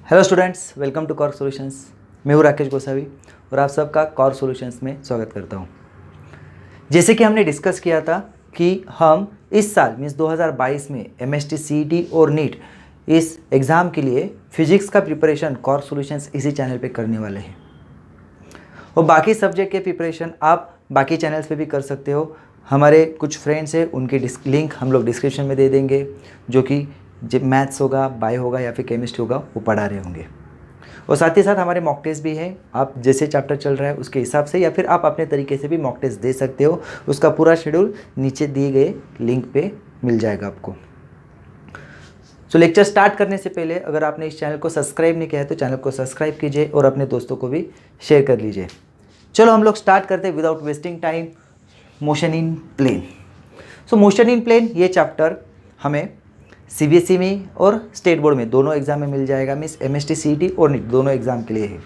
Hello students, welcome to Cork Solutions. मैं हूँ राकेश गोसावी और आप सबका कॉर्क सॉल्यूशंस में स्वागत करता हूँ। जैसे कि हमने डिस्कस किया था कि हम इस साल मीन्स 2022 में एमएसटी सीईटी और नीट इस एग्ज़ाम के लिए फिजिक्स का प्रिपरेशन कॉर्क सॉल्यूशंस इसी चैनल पे करने वाले हैं और बाकी सब्जेक्ट के प्रिपरेशन आप बाकी चैनल्स पे भी कर सकते हो। हमारे कुछ फ्रेंड्स हैं, उनके लिंक हम लोग डिस्क्रिप्शन में दे देंगे, जो कि मैथ्स होगा, बायो होगा या फिर केमिस्ट्री होगा, वो पढ़ा रहे होंगे। और साथ ही साथ हमारे मॉक टेस्ट भी हैं। आप जैसे चैप्टर चल रहा है उसके हिसाब से या फिर आप अपने तरीके से भी मॉक टेस्ट दे सकते हो। उसका पूरा शेड्यूल नीचे दिए गए लिंक पे मिल जाएगा आपको। तो लेक्चर स्टार्ट करने से पहले अगर आपने इस चैनल को सब्सक्राइब नहीं किया है तो चैनल को सब्सक्राइब कीजिए और अपने दोस्तों को भी शेयर कर लीजिए। चलो हम लोग स्टार्ट करते हैं without wasting time. Motion in plane. So motion in plane ये चैप्टर हमें सीबीएसई में और स्टेट बोर्ड में दोनों एग्जाम में मिल जाएगा। मीन्स एमएसटी सीईटी और नीट दोनों एग्जाम के लिए है।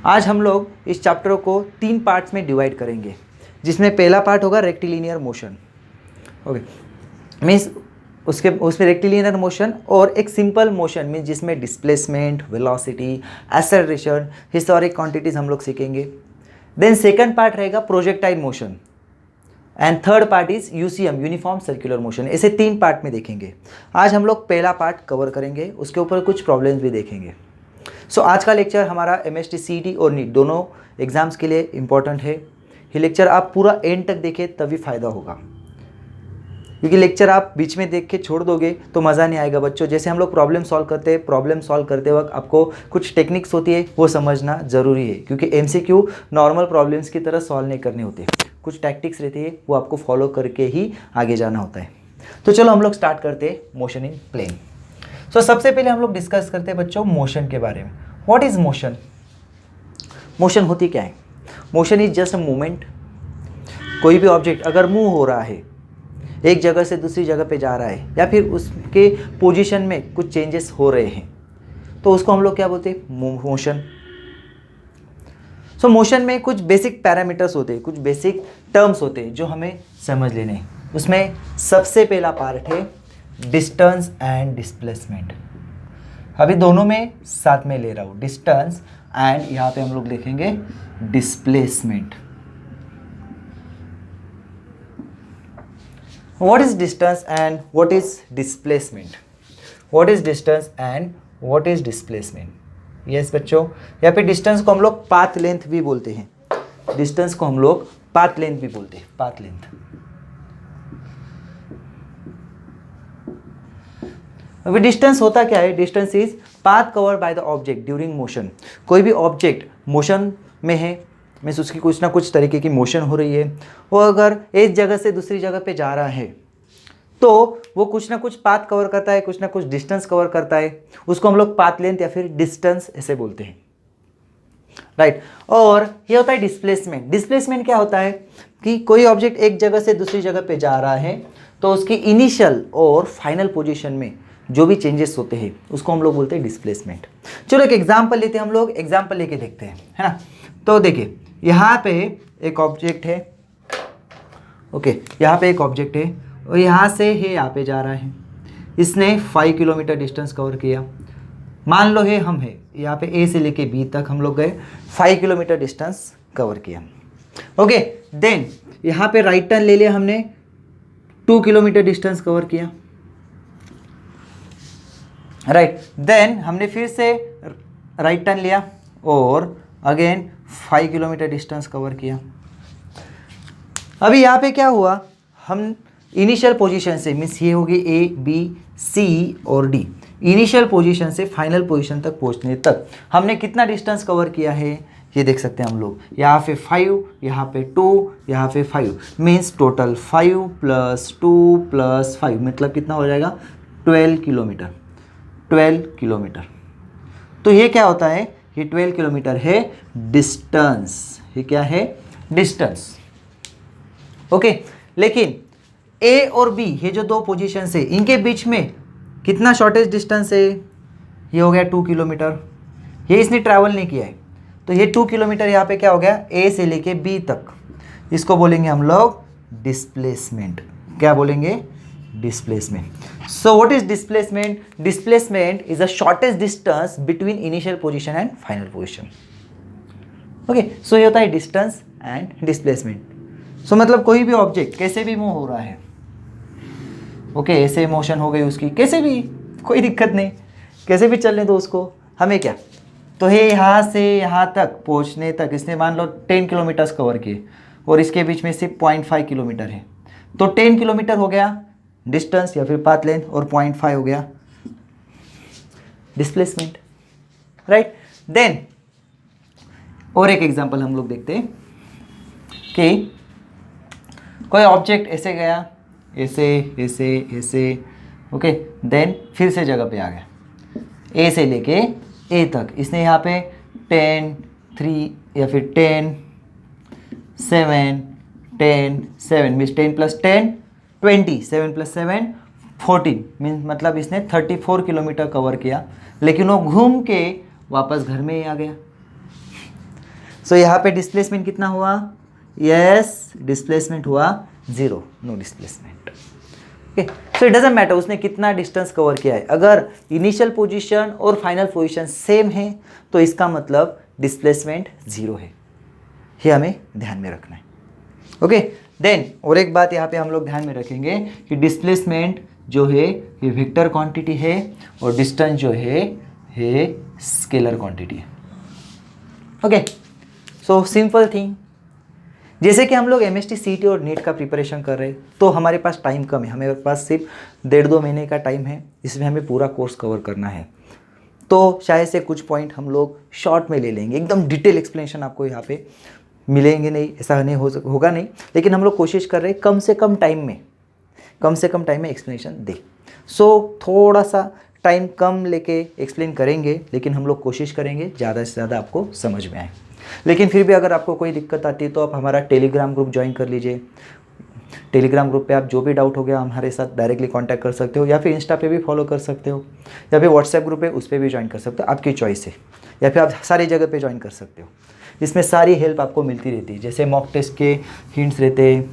आज हम लोग इस चैप्टर को 3 पार्ट्स में डिवाइड करेंगे, जिसमें पहला पार्ट होगा रेक्टिलिनियर मोशन। ओके, मीन्स उसमें रेक्टिलिनियर मोशन और एक सिंपल मोशन मीन्स जिसमें displacement, velocity, acceleration, historic quantities हम लोग सीखेंगे। देन सेकंड पार्ट रहेगा projectile motion and third part is UCM, uniform circular motion. ऐसे 3 पार्ट में देखेंगे। आज हम लोग पहला पार्ट कवर करेंगे, उसके ऊपर कुछ प्रॉब्लम्स भी देखेंगे। सो आज का लेक्चर हमारा एमएसटी सीईटी और नीट दोनों एग्जाम्स के लिए इंपॉर्टेंट है। ये लेक्चर आप पूरा एंड तक देखें तभी फ़ायदा होगा, क्योंकि लेक्चर आप बीच में देख के छोड़ दोगे तो मज़ा नहीं आएगा बच्चों। जैसे हम लोग प्रॉब्लम सॉल्व करते हैं, प्रॉब्लम सॉल्व करते वक्त आपको कुछ टेक्निक्स होती है वो समझना ज़रूरी है, क्योंकि एमसीक्यू नॉर्मल प्रॉब्लम्स की तरह सॉल्व नहीं करने होते। कुछ टैक्टिक्स रहती है वो आपको फॉलो करके ही आगे जाना होता है। तो चलो हम लोग स्टार्ट करते हैं मोशन इन प्लेन। सो सबसे पहले हम लोग डिस्कस करते हैं बच्चों मोशन के बारे में। What is motion? मोशन होती क्या है? Motion is just a movement. कोई भी ऑब्जेक्ट अगर मूव हो रहा है, एक जगह से दूसरी जगह पे जा रहा है या फिर उसके पोजीशन में कुछ चेंजेस हो रहे हैं, तो उसको हम लोग क्या बोलते हैं? मोशन। सो मोशन में कुछ बेसिक पैरामीटर्स होते हैं, कुछ बेसिक टर्म्स होते हैं जो हमें समझ लेने हैं। उसमें सबसे पहला पार्ट है डिस्टेंस एंड डिस्प्लेसमेंट। अभी दोनों में साथ में ले रहा हूँ, डिस्टेंस एंड यहाँ पे हम लोग लिखेंगे displacement. What is distance and what is displacement? What is distance and what is displacement? Yes बच्चों, यहाँ पे डिस्टेंस को हम लोग पाथ लेंथ भी बोलते हैं। डिस्टेंस को हम लोग पाथ लेंथ भी बोलते हैं, पाथ लेंथ। अभी डिस्टेंस होता क्या है? Distance is path cover by the object during motion. कोई भी ऑब्जेक्ट मोशन में है, मीन्स उसकी कुछ ना कुछ तरीके की मोशन हो रही है, वो अगर एक जगह से दूसरी जगह पे जा रहा है तो वो कुछ ना कुछ पाथ कवर करता है, कुछ ना कुछ डिस्टेंस कवर करता है। उसको हम लोग पाथ लेंथ या फिर डिस्टेंस ऐसे बोलते हैं, राइट। और ये होता है डिस्प्लेसमेंट। डिस्प्लेसमेंट क्या होता है कि कोई ऑब्जेक्ट एक जगह से दूसरी जगह पे जा रहा है तो उसकी इनिशियल और फाइनल पोजिशन में जो भी चेंजेस होते हैं उसको हम लोग बोलते हैं डिस्प्लेसमेंट। चलो एक एग्जाम्पल लेते हैं, हम लोग एग्जाम्पल लेके देखते हैं, है ना। तो देखिए यहाँ पे एक ऑब्जेक्ट है, ओके, यहाँ पे एक ऑब्जेक्ट है और यहाँ से है यहाँ पे जा रहा है। इसने 5 किलोमीटर डिस्टेंस कवर किया। मान लो है हम है यहाँ पे ए से लेके बी तक हम लोग गए, 5 किलोमीटर डिस्टेंस कवर किया। ओके, देन यहाँ पे राइट टर्न ले लिया हमने, 2 किलोमीटर डिस्टेंस कवर किया, राइट। देन हमने फिर से राइट टर्न लिया और अगेन 5 किलोमीटर डिस्टेंस कवर किया। अभी यहाँ पे क्या हुआ, हम इनिशियल पोजीशन से मीन्स ये होगी ए बी सी और डी, इनिशियल पोजीशन से फाइनल पोजीशन तक पहुँचने तक हमने कितना डिस्टेंस कवर किया है ये देख सकते हैं हम लोग। यहाँ पे 5, यहाँ पे 2, यहाँ पे 5, मीन्स टोटल 5 + 2 + 5 मतलब कितना हो जाएगा? 12 किलोमीटर। 12 किलोमीटर। तो ये क्या होता है? ये 12 किलोमीटर है डिस्टेंस। ये क्या है? डिस्टेंस। ओके, लेकिन ए और बी ये जो 2 पोजीशन है इनके बीच में कितना शॉर्टेज डिस्टेंस है? ये हो गया 2 किलोमीटर। ये इसने ट्रैवल नहीं किया है तो ये 2 किलोमीटर यहाँ पे क्या हो गया? ए से लेके बी तक। इसको बोलेंगे हम लोग डिस्प्लेसमेंट। क्या बोलेंगे? Displacement. So what is displacement? Displacement is the shortest distance between initial position and final position. Okay, so ये होता है डिस्टेंस एंड डिस्प्लेसमेंट. सो मतलब कोई भी ऑब्जेक्ट कैसे भी मूव हो रहा है, ओके, ऐसे मोशन हो गई उसकी, कैसे भी, कोई दिक्कत नहीं, कैसे भी चलने दो उसको, हमें क्या. तो ये यहाँ से यहाँ तक पहुँचने तक इसने मान लो 10 किलोमीटर्स कवर किए और इसके बीच में सिर्फ 0.5 किलोमीटर है. तो 10 किलोमीटर हो गया डिस्टेंस या फिर पाथ लेंथ और 0.5 हो गया डिस्प्लेसमेंट, राइट. देन और एक एग्जांपल हम लोग देखते हैं कि कोई ऑब्जेक्ट ऐसे गया, ऐसे ऐसे ऐसे, ओके, देन फिर से जगह पे आ गया, ए से लेके ए तक. इसने यहाँ पे 10, 3 या फिर 10, 7, 10, 7 मीन्स 10 + 10 20, 7 + 7 14 मीन्स मतलब इसने 34 किलोमीटर कवर किया, लेकिन वो घूम के वापस घर में ही आ गया. सो यहाँ पे डिस्प्लेसमेंट कितना हुआ? यस, डिस्प्लेसमेंट हुआ 0, no displacement. Okay, so it doesn't matter उसने कितना डिस्टेंस कवर किया है. अगर इनिशियल पोजीशन और फाइनल पोजीशन सेम है तो इसका मतलब डिस्प्लेसमेंट 0 है. ये हमें ध्यान में रखना है. ओके, देन और एक बात यहाँ पे हम लोग ध्यान में रखेंगे कि डिस्प्लेसमेंट जो है ये वेक्टर क्वांटिटी है और डिस्टेंस जो है ये स्केलर क्वांटिटी है. Okay, so simple thing. जैसे कि हम लोग MST CT और नीट का प्रिपरेशन कर रहे हैं तो हमारे पास टाइम कम है, हमारे पास सिर्फ 1.5-2 महीने का टाइम है, इसमें हमें पूरा कोर्स कवर करना है. तो शायद से कुछ पॉइंट हम लोग शॉर्ट में ले लेंगे, एकदम डिटेल एक्सप्लेनेशन आपको यहाँ पे मिलेंगे नहीं, ऐसा नहीं होगा नहीं, लेकिन हम लोग कोशिश कर रहे हैं कम से कम टाइम में एक्सप्लेनेशन दे. सो थोड़ा सा टाइम कम लेके एक्सप्लेन करेंगे, लेकिन हम लोग कोशिश करेंगे ज़्यादा से ज़्यादा आपको समझ में आए. लेकिन फिर भी अगर आपको कोई दिक्कत आती है तो आप हमारा टेलीग्राम ग्रुप ज्वाइन कर लीजिए. टेलीग्राम ग्रुप पे आप जो भी डाउट हो गया हमारे साथ डायरेक्टली कांटेक्ट कर सकते हो, या फिर इंस्टा पे भी फॉलो कर सकते हो, या फिर व्हाट्सएप ग्रुप है उस पर भी ज्वाइन कर सकते हो, आपकी चॉइस है, या फिर आप सारी जगह पे ज्वाइन कर सकते हो. इसमें सारी हेल्प आपको मिलती रहती है, जैसे मॉक टेस्ट के हिंट्स रहते,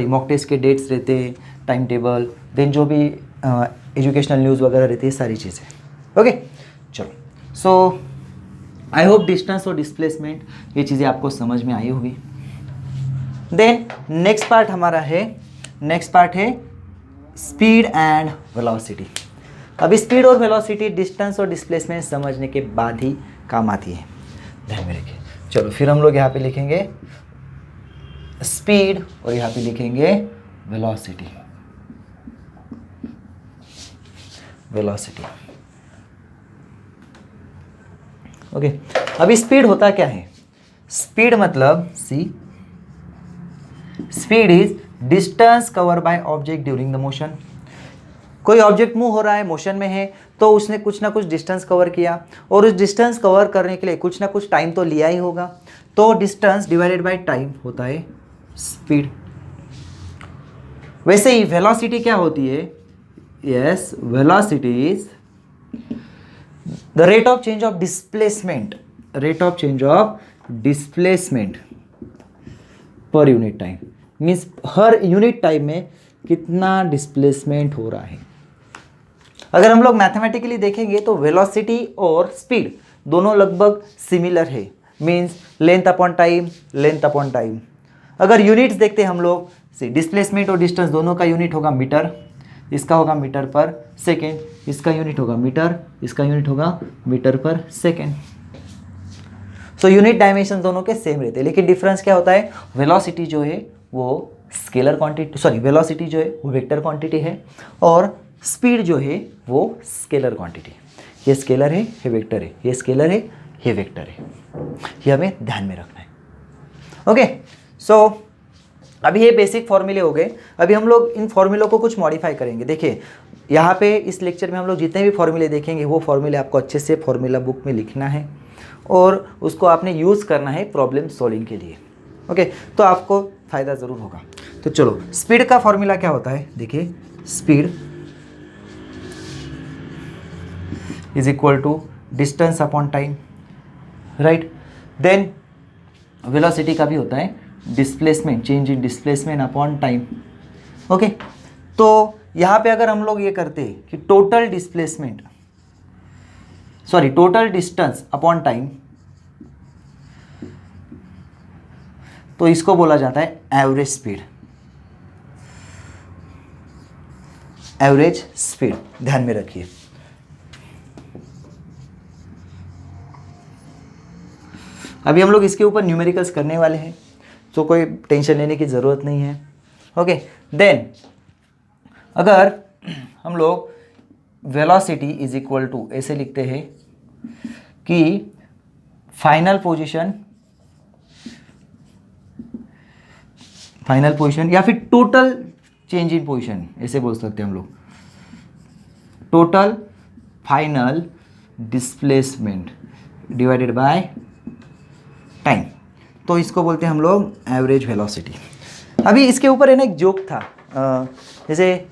मॉक टेस्ट के डेट्स रहते, टाइम टेबल, देन जो भी एजुकेशनल न्यूज़ वगैरह रहती है, सारी चीज़ें. ओके, चलो. सो आई होप डिस्टेंस और डिस्प्लेसमेंट ये चीज़ें आपको समझ में आई होगी. देन नेक्स्ट पार्ट है स्पीड एंड वेलोसिटी. अब स्पीड और वेलोसिटी डिस्टेंस और डिस्प्लेसमेंट समझने के बाद ही काम आती है, ध्यान में रखिए. चलो फिर हम लोग यहाँ पे लिखेंगे स्पीड और यहाँ पे लिखेंगे वेलोसिटी. ओके, अब स्पीड होता क्या है? स्पीड मतलब speed is distance cover by object during the motion. कोई ऑब्जेक्ट मूव हो रहा है, मोशन में है, तो उसने कुछ ना कुछ डिस्टेंस कवर किया और उस डिस्टेंस कवर करने के लिए कुछ ना कुछ टाइम तो लिया ही होगा. तो डिस्टेंस डिवाइडेड बाय टाइम होता है स्पीड. वैसे ही वेलोसिटी क्या होती है? Yes, velocity is the rate of change of displacement per unit time. Means her unit time में कितना डिस्प्लेसमेंट हो रहा है. अगर हम लोग मैथमेटिकली देखेंगे तो वेलोसिटी और स्पीड दोनों लगभग सिमिलर है, मीन्स लेंथ अपॉन टाइम. अगर यूनिट्स देखते हैं हम लोग, डिस्प्लेसमेंट और डिस्टेंस दोनों का यूनिट होगा मीटर, इसका होगा मीटर पर सेकेंड, इसका यूनिट होगा मीटर, इसका यूनिट होगा मीटर पर सेकेंड. सो यूनिट डायमेंशन दोनों के सेम रहते हैं, लेकिन डिफरेंस क्या होता है? वेलोसिटी जो है वो स्केलर क्वांटिटी, वेलोसिटी जो है वो वेक्टर क्वांटिटी है और स्पीड जो है वो स्केलर क्वांटिटी. ये स्केलर है, ये वेक्टर है, ये स्केलर है, ये वेक्टर है. ये हमें ध्यान में रखना है. ओके, सो अभी ये बेसिक फॉर्मूले हो गए. अभी हम लोग इन फॉर्मूलों को कुछ मॉडिफाई करेंगे. देखिए यहाँ पे इस लेक्चर में हम लोग जितने भी फॉर्मूले देखेंगे वो फॉर्मूले आपको अच्छे से फॉर्मूला बुक में लिखना है और उसको आपने यूज़ करना है प्रॉब्लम सॉल्विंग के लिए. ओके, तो आपको फ़ायदा ज़रूर होगा. तो चलो, स्पीड का फॉर्मूला क्या होता है? देखिए, speed is equal to distance upon time, right. Then velocity का भी होता है displacement, change in displacement upon time. Okay, तो यहाँ पे अगर हम लोग ये करते कि टोटल डिस्टेंस अपॉन टाइम, तो इसको बोला जाता है एवरेज स्पीड। ध्यान में रखिए। अभी हम लोग इसके ऊपर न्यूमेरिकल्स करने वाले हैं, तो कोई टेंशन लेने की ज़रूरत नहीं है। ओके, देन अगर हम लोग वेलोसिटी इज इक्वल टू ऐसे लिखते हैं कि फाइनल पोजीशन या फिर टोटल चेंज इन पोजीशन, ऐसे बोल सकते हैं हम लोग, total final displacement divided by time, तो इसको बोलते हैं हम लोग एवरेज वेलोसिटी। अभी इसके ऊपर है ना एक जोक था, जैसे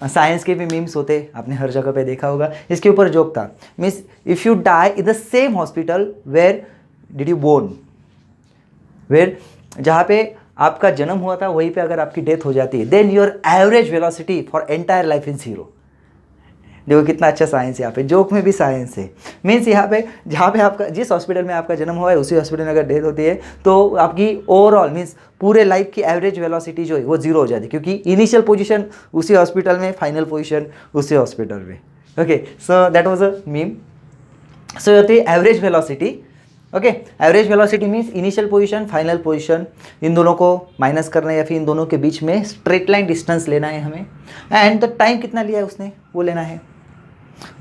साइंस के भी मीम्स होते, आपने हर जगह पे देखा होगा। इसके ऊपर जोक था, means if you die in the same hospital where did you born, where जहाँ पे आपका जन्म हुआ था वहीं पे अगर आपकी डेथ हो जाती है, then your average velocity for entire life is 0। देखो कितना अच्छा साइंस है, यहाँ पे जोक में भी साइंस है। मीन्स यहाँ पे जहाँ पे आपका जिस हॉस्पिटल में आपका जन्म हुआ है उसी हॉस्पिटल में अगर डेथ होती है तो आपकी ओवरऑल मीन्स पूरे लाइफ की एवरेज वेलोसिटी जो है वो 0 हो जाती है, क्योंकि इनिशियल पोजीशन उसी हॉस्पिटल में, फाइनल पोजीशन उसी हॉस्पिटल में। Okay, so that was a meme. So होती है average velocity. Okay, average velocity means initial position, final position, इन दोनों को माइनस करना है या फिर इन दोनों के बीच में स्ट्रेट लाइन डिस्टेंस लेना है हमें, एंड द टाइम कितना लिया है उसने वो लेना है।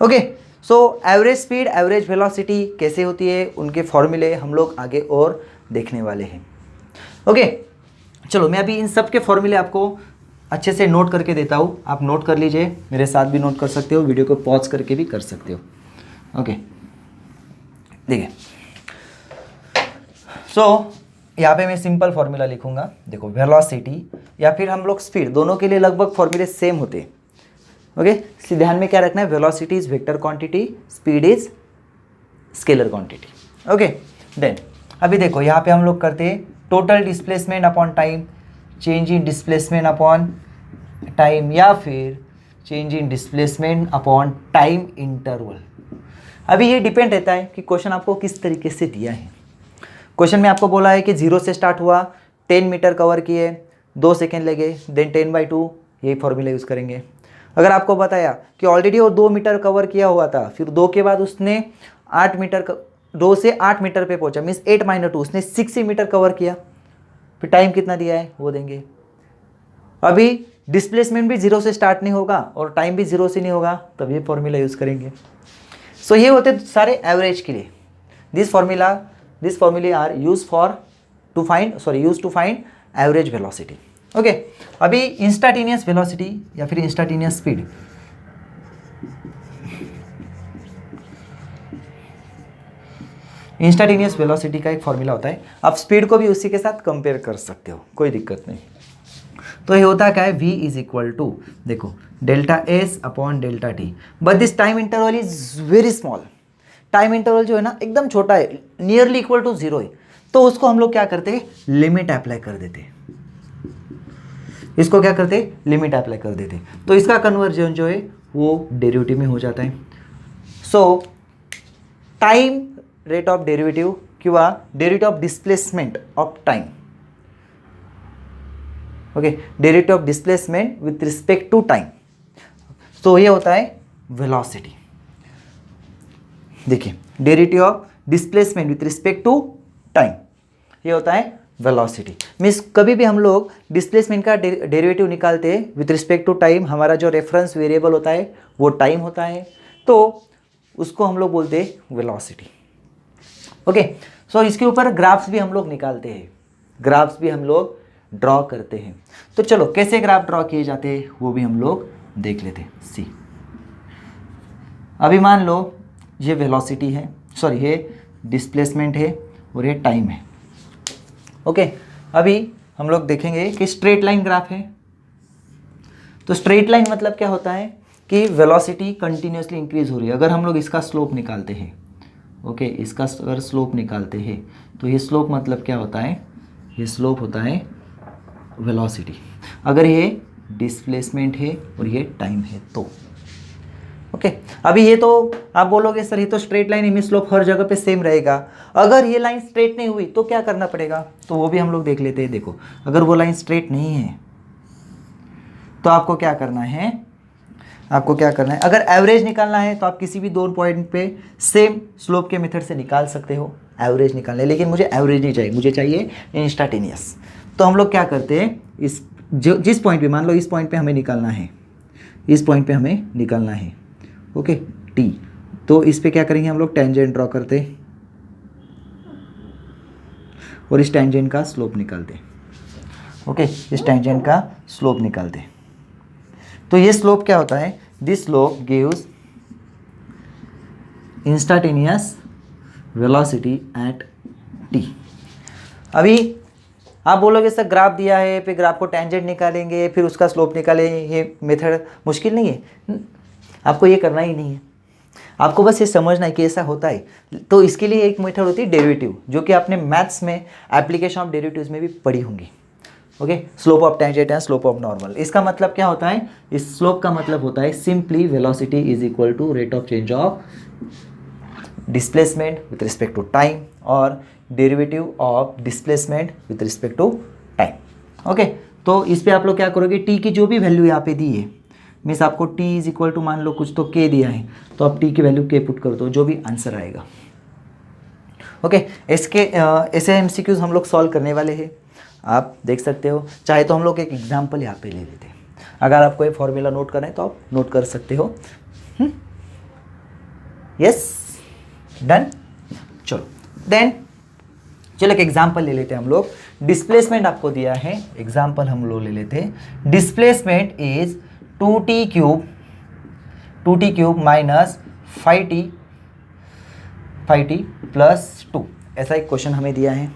Okay, so average speed, average velocity कैसे होती है, उनके फॉर्मूले हम लोग आगे और देखने वाले हैं। ओके, चलो मैं अभी इन सब के फॉर्मूले आपको अच्छे से नोट करके देता हूँ, आप नोट कर लीजिए, मेरे साथ भी नोट कर सकते हो, वीडियो को पॉज करके भी कर सकते हो। ओके, देखिए, सो यहाँ पे मैं सिंपल फॉर्मूला लिखूंगा। देखो, वेलोसिटी या फिर हम लोग स्पीड, दोनों के लिए लगभग फॉर्मूले सेम होते हैं। ओके, ध्यान में क्या रखना है, velocity is vector quantity, speed is scalar quantity. Okay, then अभी देखो यहाँ पे हम लोग करते हैं total displacement upon time, change in displacement upon time, या फिर change in displacement upon time interval. अभी ये डिपेंड रहता है कि क्वेश्चन आपको किस तरीके से दिया है। क्वेश्चन में आपको बोला है कि 0 से स्टार्ट हुआ, 10 मीटर कवर किए, 2 सेकेंड लगे, देन 10/2, यही फॉर्मूला यूज़ करेंगे। अगर आपको बताया कि ऑलरेडी वो 2 मीटर कवर किया हुआ था, फिर 2 के बाद उसने 8 मीटर 2 से 8 मीटर पे पहुंचा, मीन्स 8 - 2, उसने 6 मीटर कवर किया, फिर टाइम कितना दिया है वो देंगे। अभी डिस्प्लेसमेंट भी 0 से स्टार्ट नहीं होगा और टाइम भी 0 से नहीं होगा, तब ये फॉर्मूला यूज़ करेंगे। सो ये होते सारे एवरेज के लिए। This formulae are use to find average velocity. Okay, अभी इंस्टेंटेनियस वेलोसिटी या फिर इंस्टेंटेनियस स्पीड, इंस्टेंटेनियस वेलोसिटी का एक फॉर्मूला होता है। आप स्पीड को भी उसी के साथ कंपेयर कर सकते हो, कोई दिक्कत नहीं। तो ये होता क्या है, v इज इक्वल टू, देखो, delta S upon delta T, but this time interval is very small. Time interval जो है ना एकदम छोटा है, नियरली इक्वल टू 0 है, तो उसको हम लोग क्या करते हैं, लिमिट अप्लाई कर देते हैं। इसको क्या करते हैं, लिमिट अप्लाई कर देते हैं, तो इसका कन्वर्जन जो है वो डेरिवेटिव में हो जाता है। So time rate of derivative किंवा derivative of displacement of time, okay, derivative of displacement with respect to time, तो ये होता है वेलोसिटी। देखिए, derivative of displacement with respect to time, ये होता है वेलोसिटी। मीन्स कभी भी हम लोग डिस्प्लेसमेंट का डेरिवेटिव निकालते हैं विथ रिस्पेक्ट टू टाइम, हमारा जो रेफरेंस वेरिएबल होता है वो टाइम होता है, तो उसको हम लोग बोलते हैं वेलोसिटी। ओके, सो इसके ऊपर ग्राफ्स भी हम लोग निकालते हैं, ग्राफ्स भी हम लोग ड्रॉ करते हैं। तो चलो कैसे ग्राफ ड्रॉ किए जाते हैं वो भी हम लोग देख लेते हैं। सी, अभी मान लो ये वेलोसिटी है, सॉरी ये डिस्प्लेसमेंट है और ये टाइम है। ओके, अभी हम लोग देखेंगे कि स्ट्रेट लाइन ग्राफ है। तो स्ट्रेट लाइन मतलब क्या होता है कि वेलोसिटी कंटिन्यूसली इंक्रीज हो रही है। अगर हम लोग इसका स्लोप निकालते हैं, ओके, इसका अगर स्लोप निकालते हैं तो ये स्लोप मतलब क्या होता है, ये स्लोप होता है वेलोसिटी। अगर ये डिस्प्लेसमेंट है और ये टाइम है। तो ओके अभी ये तो आप बोलोगे सर ये तो स्ट्रेट लाइन इमेज स्लोप हर जगह पे सेम रहेगा, अगर ये लाइन स्ट्रेट नहीं हुई तो क्या करना पड़ेगा, तो वो भी हम लोग देख लेते हैं। देखो अगर वो लाइन स्ट्रेट नहीं है तो आपको क्या करना है, आपको क्या करना है, अगर एवरेज निकालना है तो आप किसी भी दो पॉइंट पे सेम स्लोप के मेथड से निकाल सकते हो एवरेज निकालने, लेकिन मुझे एवरेज नहीं चाहिए, मुझे चाहिए इंस्टाटेनियस। तो हम लोग क्या करते हैं, इस जिस पॉइंट पे मान लो इस पॉइंट पे हमें निकालना है, इस पॉइंट पे हमें निकालना है ओके टी, तो इस पे क्या करेंगे हम लोग टेंजेंट ड्रॉ करते और इस टेंजेंट का स्लोप निकालते। ओके इस टेंजेंट का स्लोप निकालते, तो ये स्लोप क्या होता है, this slope gives instantaneous velocity at t. अभी आप बोलोगे सर ग्राफ दिया है, फिर ग्राफ को टेंजेंट निकालेंगे फिर उसका स्लोप निकालेंगे, ये मेथड मुश्किल नहीं है, आपको ये करना ही नहीं है, आपको बस ये समझना है कि ऐसा होता है। तो इसके लिए एक मेथड होती है डेरिवेटिव, जो कि आपने मैथ्स में एप्लीकेशन ऑफ डेरिवेटिव्स में भी पढ़ी होंगी। Okay slope of tangent and slope of normal, इसका मतलब क्या होता है, इस स्लोप का मतलब होता है simply velocity is equal to rate of change of displacement with respect to time और derivative of displacement with respect to time. Okay तो इस पे आप लोग क्या करोगे, टी की जो भी वैल्यू यहाँ पे दी है, मीन्स आपको t इज इक्वल टू मान लो कुछ तो k दिया है, तो आप t की वैल्यू k पुट कर दो, जो भी आंसर आएगा। ओके इसके ऐसे एमसीक्यूज हम लोग सॉल्व करने वाले हैं, आप देख सकते हो। चाहे तो हम लोग एक एग्जांपल यहाँ पे ले लेते हैं, अगर आपको ये फॉर्मूला नोट करना है तो आप नोट कर सकते हो। यस डन, चलो देन चलो एक एग्जांपल ले लेते हैं हम लोग। डिस्प्लेसमेंट आपको दिया है, एग्जांपल हम लोग ले लेते हैं। Displacement is 2t cube minus 5t plus 2, ऐसा एक क्वेश्चन हमें दिया है।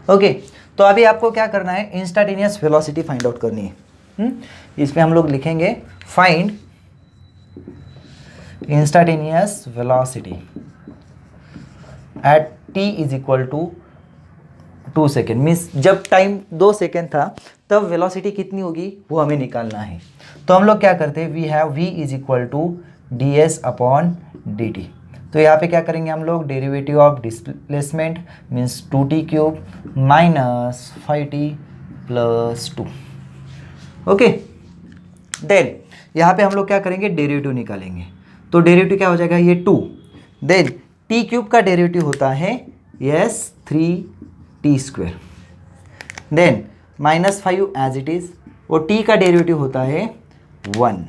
ओके तो अभी आपको क्या करना है, इंस्टाटेनियस वेलोसिटी फाइंड आउट करनी है। इस पे हम लोग लिखेंगे find instantaneous velocity at t is equal to 2 second, means जब टाइम 2 सेकेंड था तब वेलोसिटी कितनी होगी वो हमें निकालना है। तो हम लोग क्या करते हैं, we have v is equal to d s upon d t. तो यहाँ पे क्या करेंगे हम लोग, derivative of displacement means 2t cube minus 5t plus 2। Okay then यहाँ पे हम लोग क्या करेंगे, डेरिवेटिव निकालेंगे। तो डेरिवेटिव क्या हो जाएगा, ये 2, देन t क्यूब का डेरिवेटिव होता है yes 3t square, then minus 5 as it is, और t का डेरिवेटिव होता है 1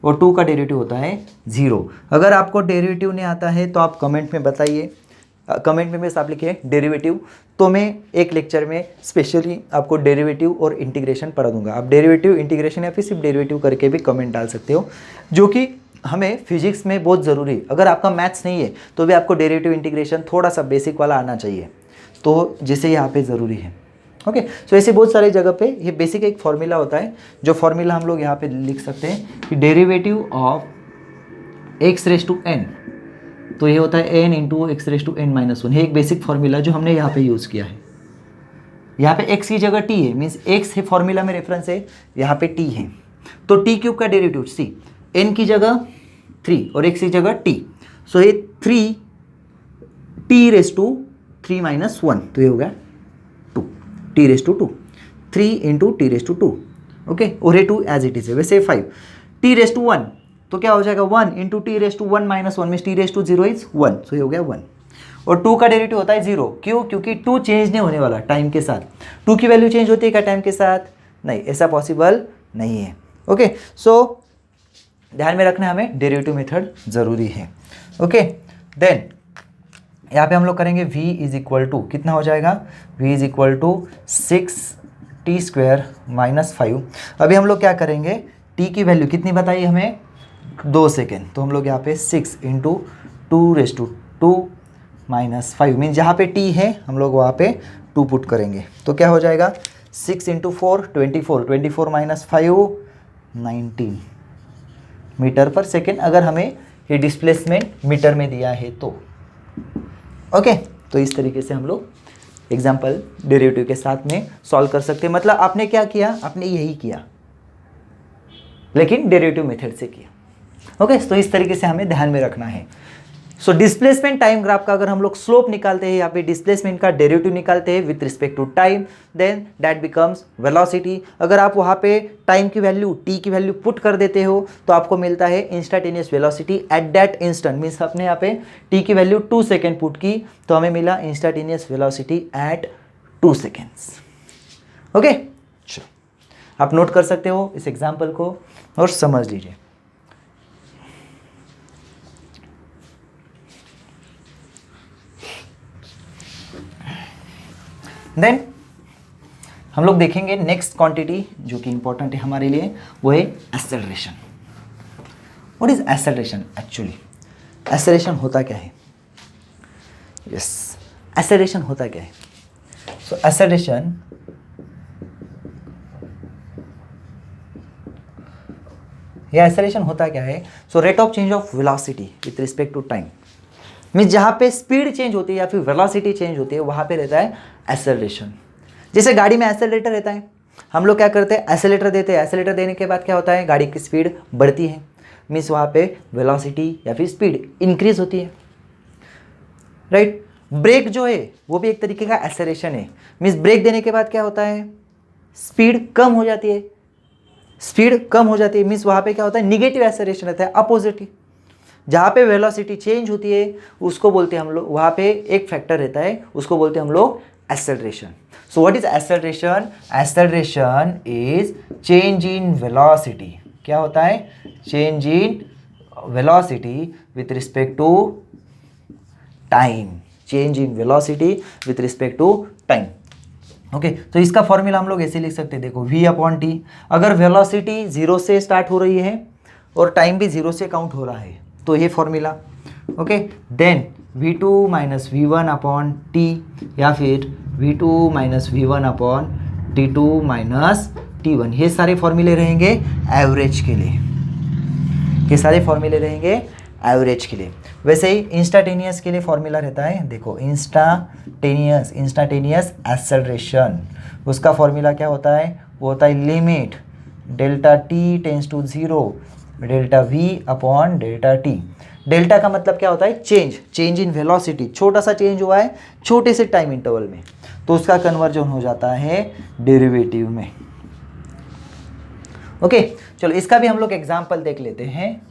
और 2 का डेरिवेटिव होता है 0। अगर आपको डेरिवेटिव नहीं आता है तो आप कमेंट में बताइए, कमेंट में आप लिखिए डेरिवेटिव, तो मैं एक लेक्चर में स्पेशली आपको डेरिवेटिव और इंटीग्रेशन पढ़ा दूंगा। आप डेरिवेटिव इंटीग्रेशन या फिर सिर्फ डेरिवेटिव करके भी कमेंट डाल सकते हो, जो कि हमें फिजिक्स में बहुत ज़रूरी है। अगर आपका मैथ्स नहीं है तो भी आपको डेरिवेटिव इंटीग्रेशन थोड़ा सा बेसिक वाला आना चाहिए, तो जैसे यहाँ पे ज़रूरी है। ओके सो ऐसे बहुत सारे जगह पे ये बेसिक एक फॉर्मूला होता है, जो फॉर्मूला हम लोग यहाँ पे लिख सकते हैं कि derivative of x raise to n, तो ये होता है n into x raise to n minus 1, ये एक बेसिक फॉर्मूला जो हमने यहाँ पे यूज़ किया है। यहाँ पे x की जगह t है, मीन्स x है फॉर्मूला में रेफरेंस है, यहाँ पे t है, तो t क्यूब का डेरिवेटिव c, n की जगह 3 और x की जगह t, सो ये 3t रेस टू 3 माइनस 1, तो ये हो गया 2, t raise to 2, 3 into t raise to 2। Okay और ये 2 एज इट इज है, वैसे 5 t रेस टू 1, तो क्या हो जाएगा 1 into t raise to 1 minus 1 means t raise to 0 is 1, so ये हो गया 1। और 2 का डेरिवेटिव होता है 0, क्यों, क्योंकि 2 चेंज नहीं होने वाला टाइम के साथ। 2 की वैल्यू चेंज होती है क्या टाइम के साथ, नहीं, ऐसा पॉसिबल नहीं है। ओके सो ध्यान में रखना, हमें डेरिवेटिव मेथड ज़रूरी है। ओके देन यहाँ पे हम लोग करेंगे v इज इक्वल टू कितना हो जाएगा, v is equal to 6t square minus 5। अभी हम लोग क्या करेंगे, t की वैल्यू कितनी बताई हमें, 2 सेकेंड, तो हम लोग यहाँ पे 6 into 2 raise to 2 minus 5 means जहाँ पे t है हम लोग वहाँ पे 2 पुट करेंगे, तो क्या हो जाएगा 6 इंटू 4 24, 24 माइनस 5 19 मीटर पर सेकेंड, अगर हमें ये डिस्प्लेसमेंट मीटर में दिया है तो। ओके तो इस तरीके से हम लोग एग्जाम्पल डेरिवेटिव के साथ में सॉल्व कर सकते हैं। मतलब आपने क्या किया, आपने यही किया लेकिन डेरिवेटिव मेथड से किया। ओके, तो इस तरीके से हमें ध्यान में रखना है। सो डिस्प्लेसमेंट टाइम ग्राफ का अगर हम लोग स्लोप निकालते हैं या फिर डिस्प्लेसमेंट का डेरिवेटिव निकालते हैं with respect to time, then that becomes velocity. अगर आप वहाँ पे टाइम की वैल्यू टी की वैल्यू पुट कर देते हो तो आपको मिलता है instantaneous velocity at that instant. Means आपने यहाँ पे टी की वैल्यू 2 सेकेंड पुट की तो हमें मिला instantaneous velocity eight 2 seconds. Okay, चलो आप नोट कर सकते हो इस एग्जाम्पल को और समझ लीजिए। देन हम लोग देखेंगे नेक्स्ट क्वांटिटी जो कि इंपॉर्टेंट है हमारे लिए, वो है acceleration. What is acceleration actually? Acceleration होता क्या है? यस, एक्सेलरेशन होता क्या है? सो एक्सेलरेशन या एक्सेलरेशन होता क्या है? So rate of change of velocity with respect to time. Means जहाँ पे स्पीड चेंज होती है या फिर वेलोसिटी चेंज होती है वहाँ पे रहता है एक्सेलरेशन। जैसे गाड़ी में एक्सेलरेटर रहता है, हम लोग क्या करते हैं, एक्सेलरेटर देते हैं, एक्सेलरेटर देने के बाद क्या होता है, गाड़ी की स्पीड बढ़ती है। मीन्स वहाँ पे वेलोसिटी या फिर स्पीड इंक्रीज होती है, राइट। ब्रेक जो है वो भी एक तरीके का एक्सेलरेशन है। मीन्स ब्रेक देने के बाद क्या होता है, स्पीड कम हो जाती है, स्पीड कम हो जाती है। मीन्स वहाँ पे क्या होता है, निगेटिव एक्सेलरेशन रहता है, अपोजिट ही। जहाँ पे वेलोसिटी चेंज होती है उसको बोलते हैं हम लोग, वहाँ पे एक फैक्टर रहता है उसको बोलते हैं हम लोग acceleration. So what is acceleration? Acceleration is change in velocity. क्या होता है? Change in velocity with respect to time. Change in velocity with respect to time. Okay, तो इसका फॉर्मूला हम लोग ऐसे लिख सकते हैं, देखो v/t। अगर वेलोसिटी 0 से स्टार्ट हो रही है और टाइम भी 0 से काउंट हो रहा है तो ये formula. Okay, then v2 minus v1/t या फिर v2 minus v1/t2 minus t1। ये सारे फॉर्मूले रहेंगे एवरेज के लिए, ये सारे फॉर्मूले रहेंगे एवरेज के लिए। वैसे ही इंस्टेंटेनियस के लिए फॉर्मूला रहता है, देखो इंस्टेंटेनियस एक्सेलरेशन, उसका फॉर्मूला क्या होता है, वो होता है limit delta t tends to 0 delta v/डेल्टा t। डेल्टा का मतलब क्या होता है, चेंज इन वेलोसिटी। छोटा सा चेंज हुआ है छोटे से टाइम इंटरवल में तो उसका कन्वर्जन हो जाता है डेरिवेटिव में। ओके, चलो इसका भी हम लोग एग्जांपल देख लेते हैं,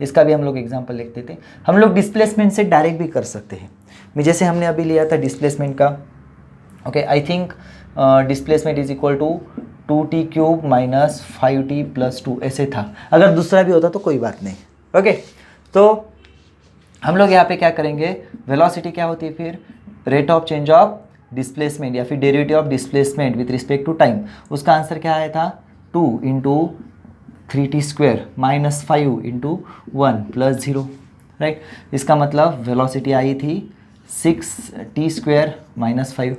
इसका भी हम लोग एग्जांपल लिख देते हैं। हम लोग डिस्प्लेसमेंट से डायरेक्ट भी कर सकते हैं। जैसे हमने अभी लिया था डिस्प्लेसमेंट का, okay, I think displacement is equal to 2t³ minus 5t plus 2 ऐसे था। अगर दूसरा भी होता तो कोई बात नहीं। ओके, तो हम लोग यहाँ पे क्या करेंगे, वेलोसिटी क्या होती है, फिर rate of change of displacement या फिर derivative of displacement with respect to time. उसका आंसर क्या आया था, 2 into 3t² minus 5 into 1 plus 0, right. इसका मतलब वेलोसिटी आई थी 6t² माइनस 5,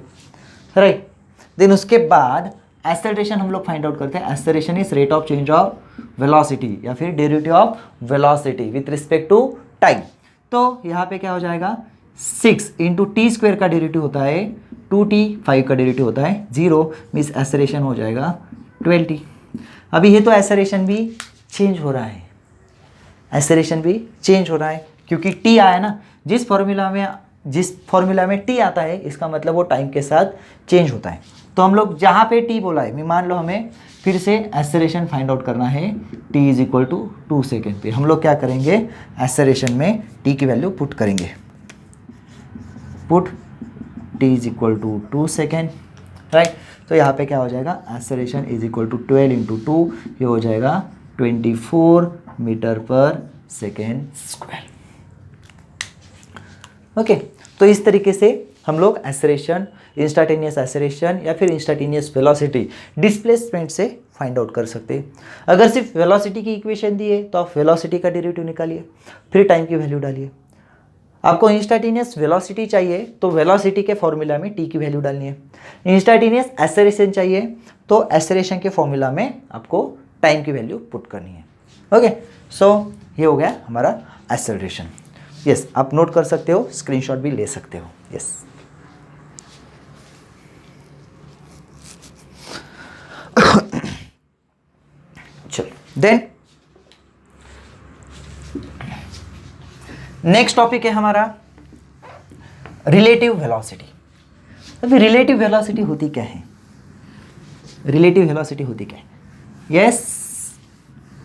राइट। देन उसके बाद एक्सेलरेशन हम लोग फाइंड आउट करते हैं। Acceleration is rate of change of velocity या फिर derivative of velocity with respect to time. तो यहाँ पे क्या हो जाएगा, 6 इंटू t² का डेरिवेटिव होता है 2t, 5 का डेरिवेटिव होता है 0, मीन्स एक्सेलरेशन हो जाएगा 12t। अभी ये तो एक्सेलरेशन भी चेंज हो रहा है, एक्सेलरेशन भी चेंज हो रहा है क्योंकि t आया ना। जिस फॉर्मूला में t आता है इसका मतलब वो टाइम के साथ चेंज होता है। तो हम लोग जहाँ पे t बोला है, मान लो हमें फिर से एक्सेलरेशन फाइंड आउट करना है t is equal to 2 second पे, हम लोग क्या करेंगे, एक्सेलरेशन में t की वैल्यू पुट करेंगे, put t is equal to 2 second, right. तो यहाँ पे क्या हो जाएगा, acceleration is equal to 12 into 2, ये हो जाएगा 24 मीटर पर सेकेंड स्क्वायर। ओके, तो इस तरीके से हम लोग एक्सेलरेशन, इंस्टेंटेनियस एक्सेलरेशन या फिर इंस्टेंटेनियस वेलोसिटी डिस्प्लेसमेंट से फाइंड आउट कर सकते हैं। अगर सिर्फ वेलोसिटी की इक्वेशन दी है तो आप वेलोसिटी का डेरिवेटिव निकालिए, फिर टाइम की वैल्यू डालिए। आपको इंस्टेंटेनियस वेलोसिटी चाहिए तो वेलोसिटी के फॉर्मूला में t की वैल्यू डालनी है। इंस्टेंटेनियस एक्सेलरेशन चाहिए तो एक्सेलरेशन के फॉर्मूला में आपको टाइम की वैल्यू पुट करनी है। ओके, सो ये हो गया हमारा एक्सेलरेशन। यस, आप नोट कर सकते हो, स्क्रीनशॉट भी ले सकते हो। यस। देन नेक्स्ट टॉपिक है हमारा रिलेटिव वेलोसिटी। अभी रिलेटिव वेलोसिटी होती क्या है? रिलेटिव वेलोसिटी होती क्या है? यस,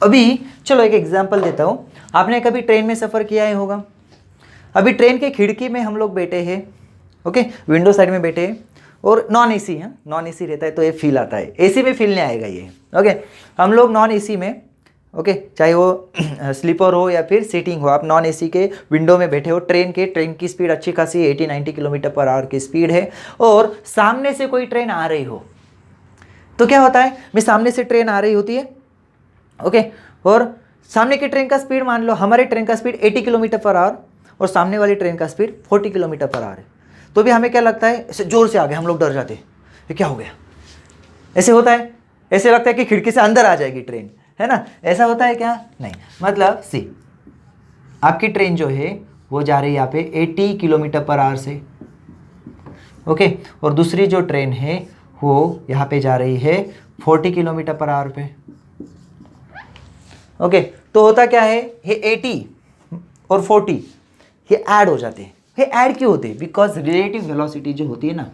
अभी चलो एक एग्जांपल देता हूं। आपने कभी ट्रेन में सफ़र किया ही होगा। अभी ट्रेन के खिड़की में हम लोग बैठे हैं, ओके, विंडो साइड में बैठे हैं, और नॉन एसी है, नॉन एसी रहता है तो ये फील आता है, एसी में फील नहीं आएगा ये, ओके। हम लोग नॉन एसी में, ओके, चाहे वो स्लीपर हो या फिर सीटिंग हो, आप नॉन एसी के विंडो में बैठे हो, ट्रेन की स्पीड अच्छी खासी 80-90 किलोमीटर पर आवर की स्पीड है, और सामने से कोई ट्रेन आ रही हो तो क्या होता है, मैं सामने से ट्रेन आ रही होती है, ओके, और सामने की ट्रेन का स्पीड, मान लो हमारे ट्रेन का स्पीड 80 किलोमीटर पर आवर और सामने वाली ट्रेन का स्पीड 40 किलोमीटर पर आवर है, तो भी हमें क्या लगता है, ऐसे जोर से आ गए, हम लोग डर जाते हैं, ये क्या हो गया, ऐसे होता है, ऐसे लगता है कि खिड़की से अंदर आ जाएगी ट्रेन, है ना, ऐसा होता है क्या? नहीं, मतलब सी, आपकी ट्रेन जो है वो जा रही है यहाँ पे 80 किलोमीटर पर आवर से, ओके, और दूसरी जो ट्रेन है वो यहाँ पे जा रही है 40 किलोमीटर पर आवर पे, ओके। तो होता क्या है, ये 80 और 40 ये ऐड हो जाते हैं। ये ऐड क्यों होते हैं? बिकॉज रिलेटिव वेलोसिटी जो होती है ना,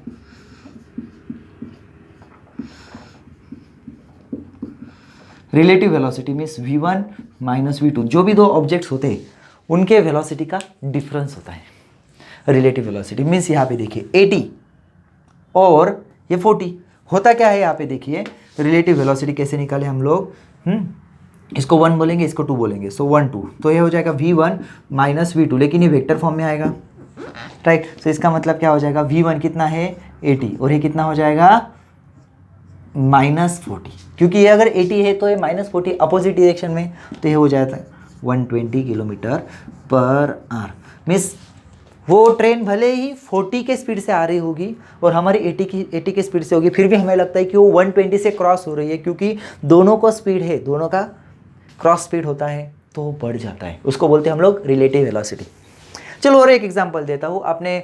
relative velocity means v1 minus v2, जो भी दो ऑब्जेक्ट्स होते हैं उनके वेलोसिटी का डिफरेंस होता है रिलेटिव वेलोसिटी। मीन्स यहाँ पे देखिए 80 और ये 40, होता क्या है यहाँ पे देखिए, रिलेटिव वेलोसिटी कैसे निकाले हम लोग, इसको 1 बोलेंगे, इसको 2 बोलेंगे, सो 1 2, तो ये हो जाएगा v1 माइनस v2, लेकिन ये वेक्टर फॉर्म में आएगा, राइट। सो इसका मतलब क्या हो जाएगा, v1 कितना है 80 और ये कितना हो जाएगा -40, क्योंकि ये अगर 80 है तो ये -40 अपोजिट डायरेक्शन में, तो ये हो जाता है 120 किलोमीटर पर आवर। मीन्स वो ट्रेन भले ही 40 के स्पीड से आ रही होगी और हमारी 80 की स्पीड से होगी, फिर भी हमें लगता है कि वो 120 से क्रॉस हो रही है, क्योंकि दोनों को स्पीड है, दोनों का क्रॉस स्पीड होता है तो वो बढ़ जाता है, उसको बोलते हैं हम लोग रिलेटिव वेलोसिटी। चलो और एक एग्जांपल देता हूँ। आपने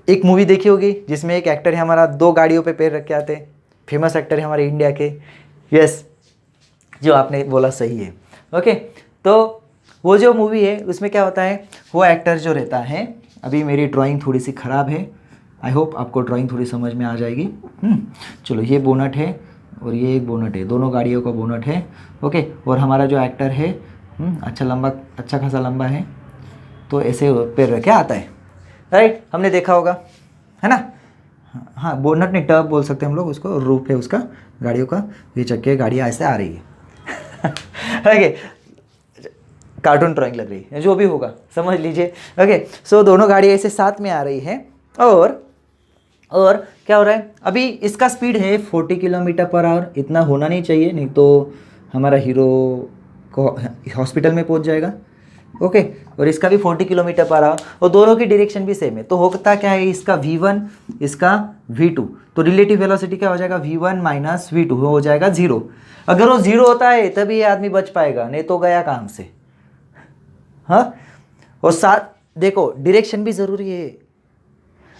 एक मूवी देखी होगी जिसमें एक एक्टर है हमारा, 2 गाड़ियों पे पैर रख के आते हैं, फेमस एक्टर है हमारे इंडिया के, यस, जो आपने बोला सही है, ओके। तो वो जो मूवी है उसमें क्या होता है, वो एक्टर जो रहता है, अभी मेरी ड्राइंग थोड़ी सी ख़राब है, आई होप आपको ड्राइंग थोड़ी समझ में आ जाएगी। चलो, ये बोनट है और ये एक बोनट है, दोनों गाड़ियों का बोनट है, ओके। और हमारा जो एक्टर है अच्छा खासा लंबा है, तो ऐसे पैर रखे आता है, राइट, हमने देखा होगा, है ना। हाँ, बोनट नहीं, टब बोल सकते हैं हम लोग उसको, रूफ है उसका गाड़ियों का, ये चक्के गाड़ियाँ ऐसे आ रही है ओके, कार्टून ड्राइंग लग रही है, जो भी होगा समझ लीजिए, ओके। सो दोनों गाड़ियाँ ऐसे साथ में आ रही है, और क्या हो रहा है, अभी इसका स्पीड है 40 किलोमीटर पर आवर, इतना होना नहीं चाहिए, नहीं तो हमारा हीरो को हॉस्पिटल में पहुंच जाएगा, ओके। और इसका भी 40 किलोमीटर पर आवर, और दोनों की डायरेक्शन भी सेम है, तो होता क्या है, इसका v1 इसका v2, तो रिलेटिव वेलोसिटी क्या हो जाएगा, v1 माइनस v2 हो जाएगा 0। अगर वो 0 होता है तभी ये आदमी बच पाएगा, नहीं तो गया काम से, हाँ। और साथ देखो डायरेक्शन भी ज़रूरी है।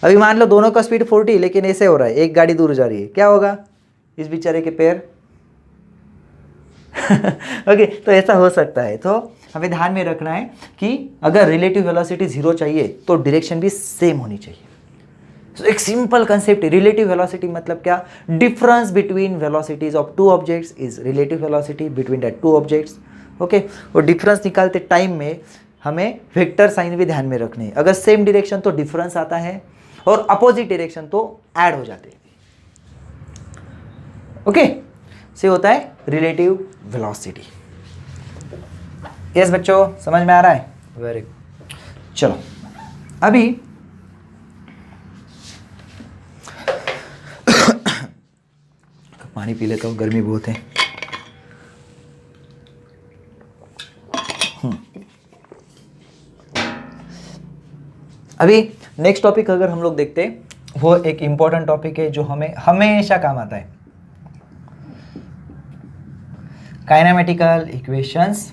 अभी मान लो दोनों का स्पीड 40, लेकिन ऐसे हो रहा है, एक गाड़ी दूर जा रही है, क्या होगा इस बेचारे के पैर ओके, तो ऐसा हो सकता है। तो हमें ध्यान में रखना है कि अगर रिलेटिव वेलोसिटी 0 चाहिए तो डायरेक्शन भी सेम होनी चाहिए। तो एक सिंपल कंसेप्ट है, रिलेटिव वेलोसिटी मतलब क्या, difference between velocities of 2 objects is relative velocity between that 2 objects, okay. और डिफरेंस निकालते टाइम में हमें वेक्टर साइन भी ध्यान में रखने हैं, अगर सेम डायरेक्शन तो डिफरेंस आता है और अपोजिट डायरेक्शन तो ऐड हो जाते हैं, ओके। से होता है रिलेटिव वेलोसिटी। यस बच्चों, समझ में आ रहा है, वेरी गुड। चलो अभी पानी पी लेता हूँ, गर्मी बहुत है। अभी नेक्स्ट टॉपिक अगर हम लोग देखते हैं, वो एक इंपॉर्टेंट टॉपिक है जो हमें हमेशा काम आता है, काइनेमेटिकल इक्वेशंस,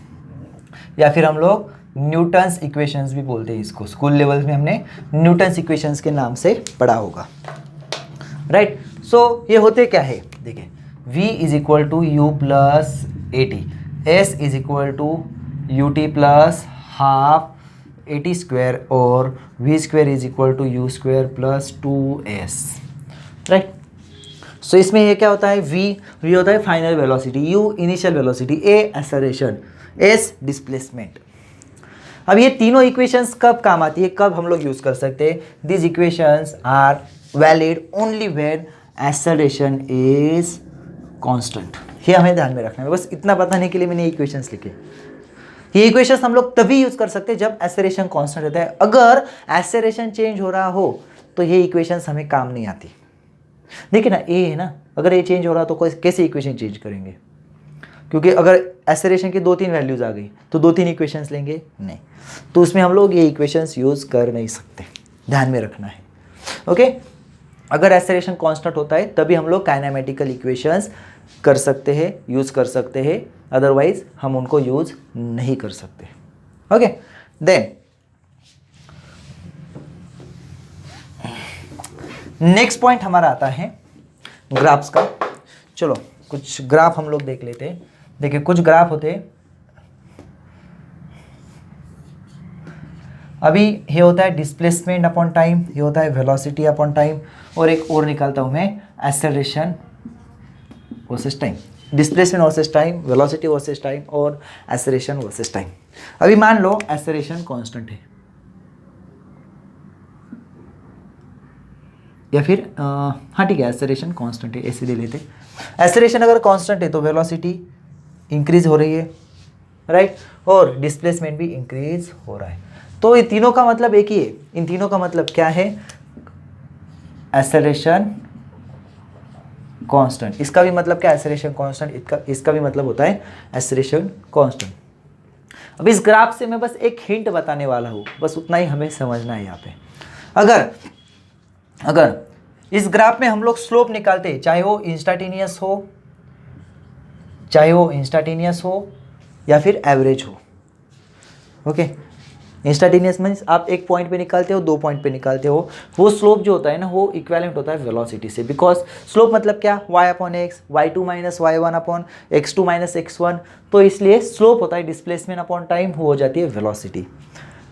या फिर हम लोग न्यूटन्स इक्वेशंस भी बोलते हैं इसको। स्कूल लेवल में हमने न्यूटन्स इक्वेशंस के नाम से पढ़ा होगा, राइट। सो ये होते क्या है, देखिए v is equal to u plus 80, s is equal to u t plus half a t square और v square is equal to u square plus 2s, right. So इसमें ये क्या होता है, v होता है final velocity, u initial velocity, a acceleration, s displacement. अब ये तीनों इक्वेशंस कब काम आती है, कब हम लोग यूज़ कर सकते हैं? This equations are valid only when acceleration is constant. ये हमें ध्यान में रखना है, बस इतना बताने के लिए मैंने इक्वेशंस लिखे। ये इक्वेशंस हम लोग तभी यूज़ कर सकते हैं जब एक्सेलरेशन कांस्टेंट रहता है। अगर एक्सेलरेशन चेंज हो रहा हो तो ये इक्वेशंस हमें काम नहीं आती। देखिए ना, ए है ना, अगर ए चेंज हो रहा तो कैसे इक्वेशन चेंज करेंगे? क्योंकि अगर एक्सेलरेशन की 2-3 वैल्यूज आ गई तो 2-3 इक्वेशंस लेंगे नहीं, तो उसमें हम लोग ये इक्वेशंस यूज़ कर नहीं सकते, ध्यान में रखना है। ओके, अगर एक्सेलरेशन कांस्टेंट होता है तभी हम लोग काइनेमेटिकल इक्वेशंस कर सकते हैं, यूज़ कर सकते हैं, अदरवाइज हम उनको यूज़ नहीं कर सकते। ओके, देन नेक्स्ट पॉइंट हमारा आता है ग्राफ्स का। चलो कुछ ग्राफ हम लोग देख लेते हैं। देखिए कुछ ग्राफ होते हैं, अभी ये होता है डिस्प्लेसमेंट अपॉन टाइम, ये होता है वेलोसिटी अपॉन टाइम, और एक और निकालता हूँ मैं acceleration versus time, displacement versus time, velocity versus time और एक्सेलरेशन वर्सेस टाइम। अभी मान लो एक्सेलरेशन कांस्टेंट है, या फिर हाँ ठीक है, एक्सेलरेशन कांस्टेंट है, ऐसे ले लेते। एक्सेलरेशन अगर कांस्टेंट है तो वेलोसिटी इंक्रीज हो रही है, राइट, और डिस्प्लेसमेंट भी इंक्रीज हो रहा है। तो ये तीनों का मतलब एक ही है। इन तीनों का मतलब क्या है? Acceleration constant. इसका भी मतलब क्या? Acceleration constant. इसका भी मतलब होता है एक्सेलरेशन कांस्टेंट। अब इस ग्राफ से मैं बस एक हिंट बताने वाला हूँ, बस उतना ही हमें समझना है यहाँ पे। अगर इस ग्राफ में हम लोग स्लोप निकालते हैं, चाहे वो इंस्टेंटेनियस हो या फिर एवरेज हो। ओके, इंस्टेंटेनियस मीन्स आप एक पॉइंट पे निकालते हो, 2 पॉइंट पे निकालते हो, वो स्लोप जो होता है ना वो इक्विवेलेंट होता है वेलोसिटी से। बिकॉज स्लोप मतलब क्या? y upon x, y2 minus y1 upon x2 minus x1, तो इसलिए स्लोप होता है डिस्प्लेसमेंट अपॉन टाइम, हो जाती है वेलोसिटी।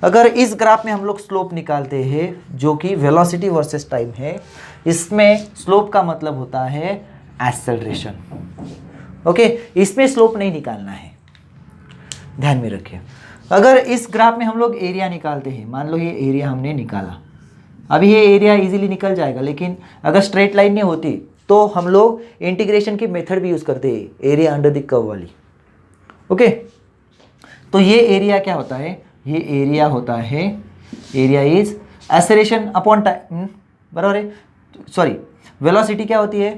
अगर इस ग्राफ में हम लोग स्लोप निकालते हैं जो कि वेलोसिटी वर्सेस टाइम है, इसमें स्लोप का मतलब होता है एक्सेलरेशन। ओके, इसमें स्लोप नहीं निकालना है, ध्यान में रखिए। अगर इस ग्राफ में हम लोग एरिया निकालते हैं, मान लो ये एरिया हमने निकाला, अभी ये एरिया इजीली निकल जाएगा, लेकिन अगर स्ट्रेट लाइन नहीं होती तो हम लोग इंटीग्रेशन की मेथड भी यूज़ करते हैं, एरिया अंडर द कर्व वाली। ओके, तो ये एरिया क्या होता है? ये एरिया होता है, area is acceleration upon time, बराबर है, सॉरी वेलोसिटी क्या होती है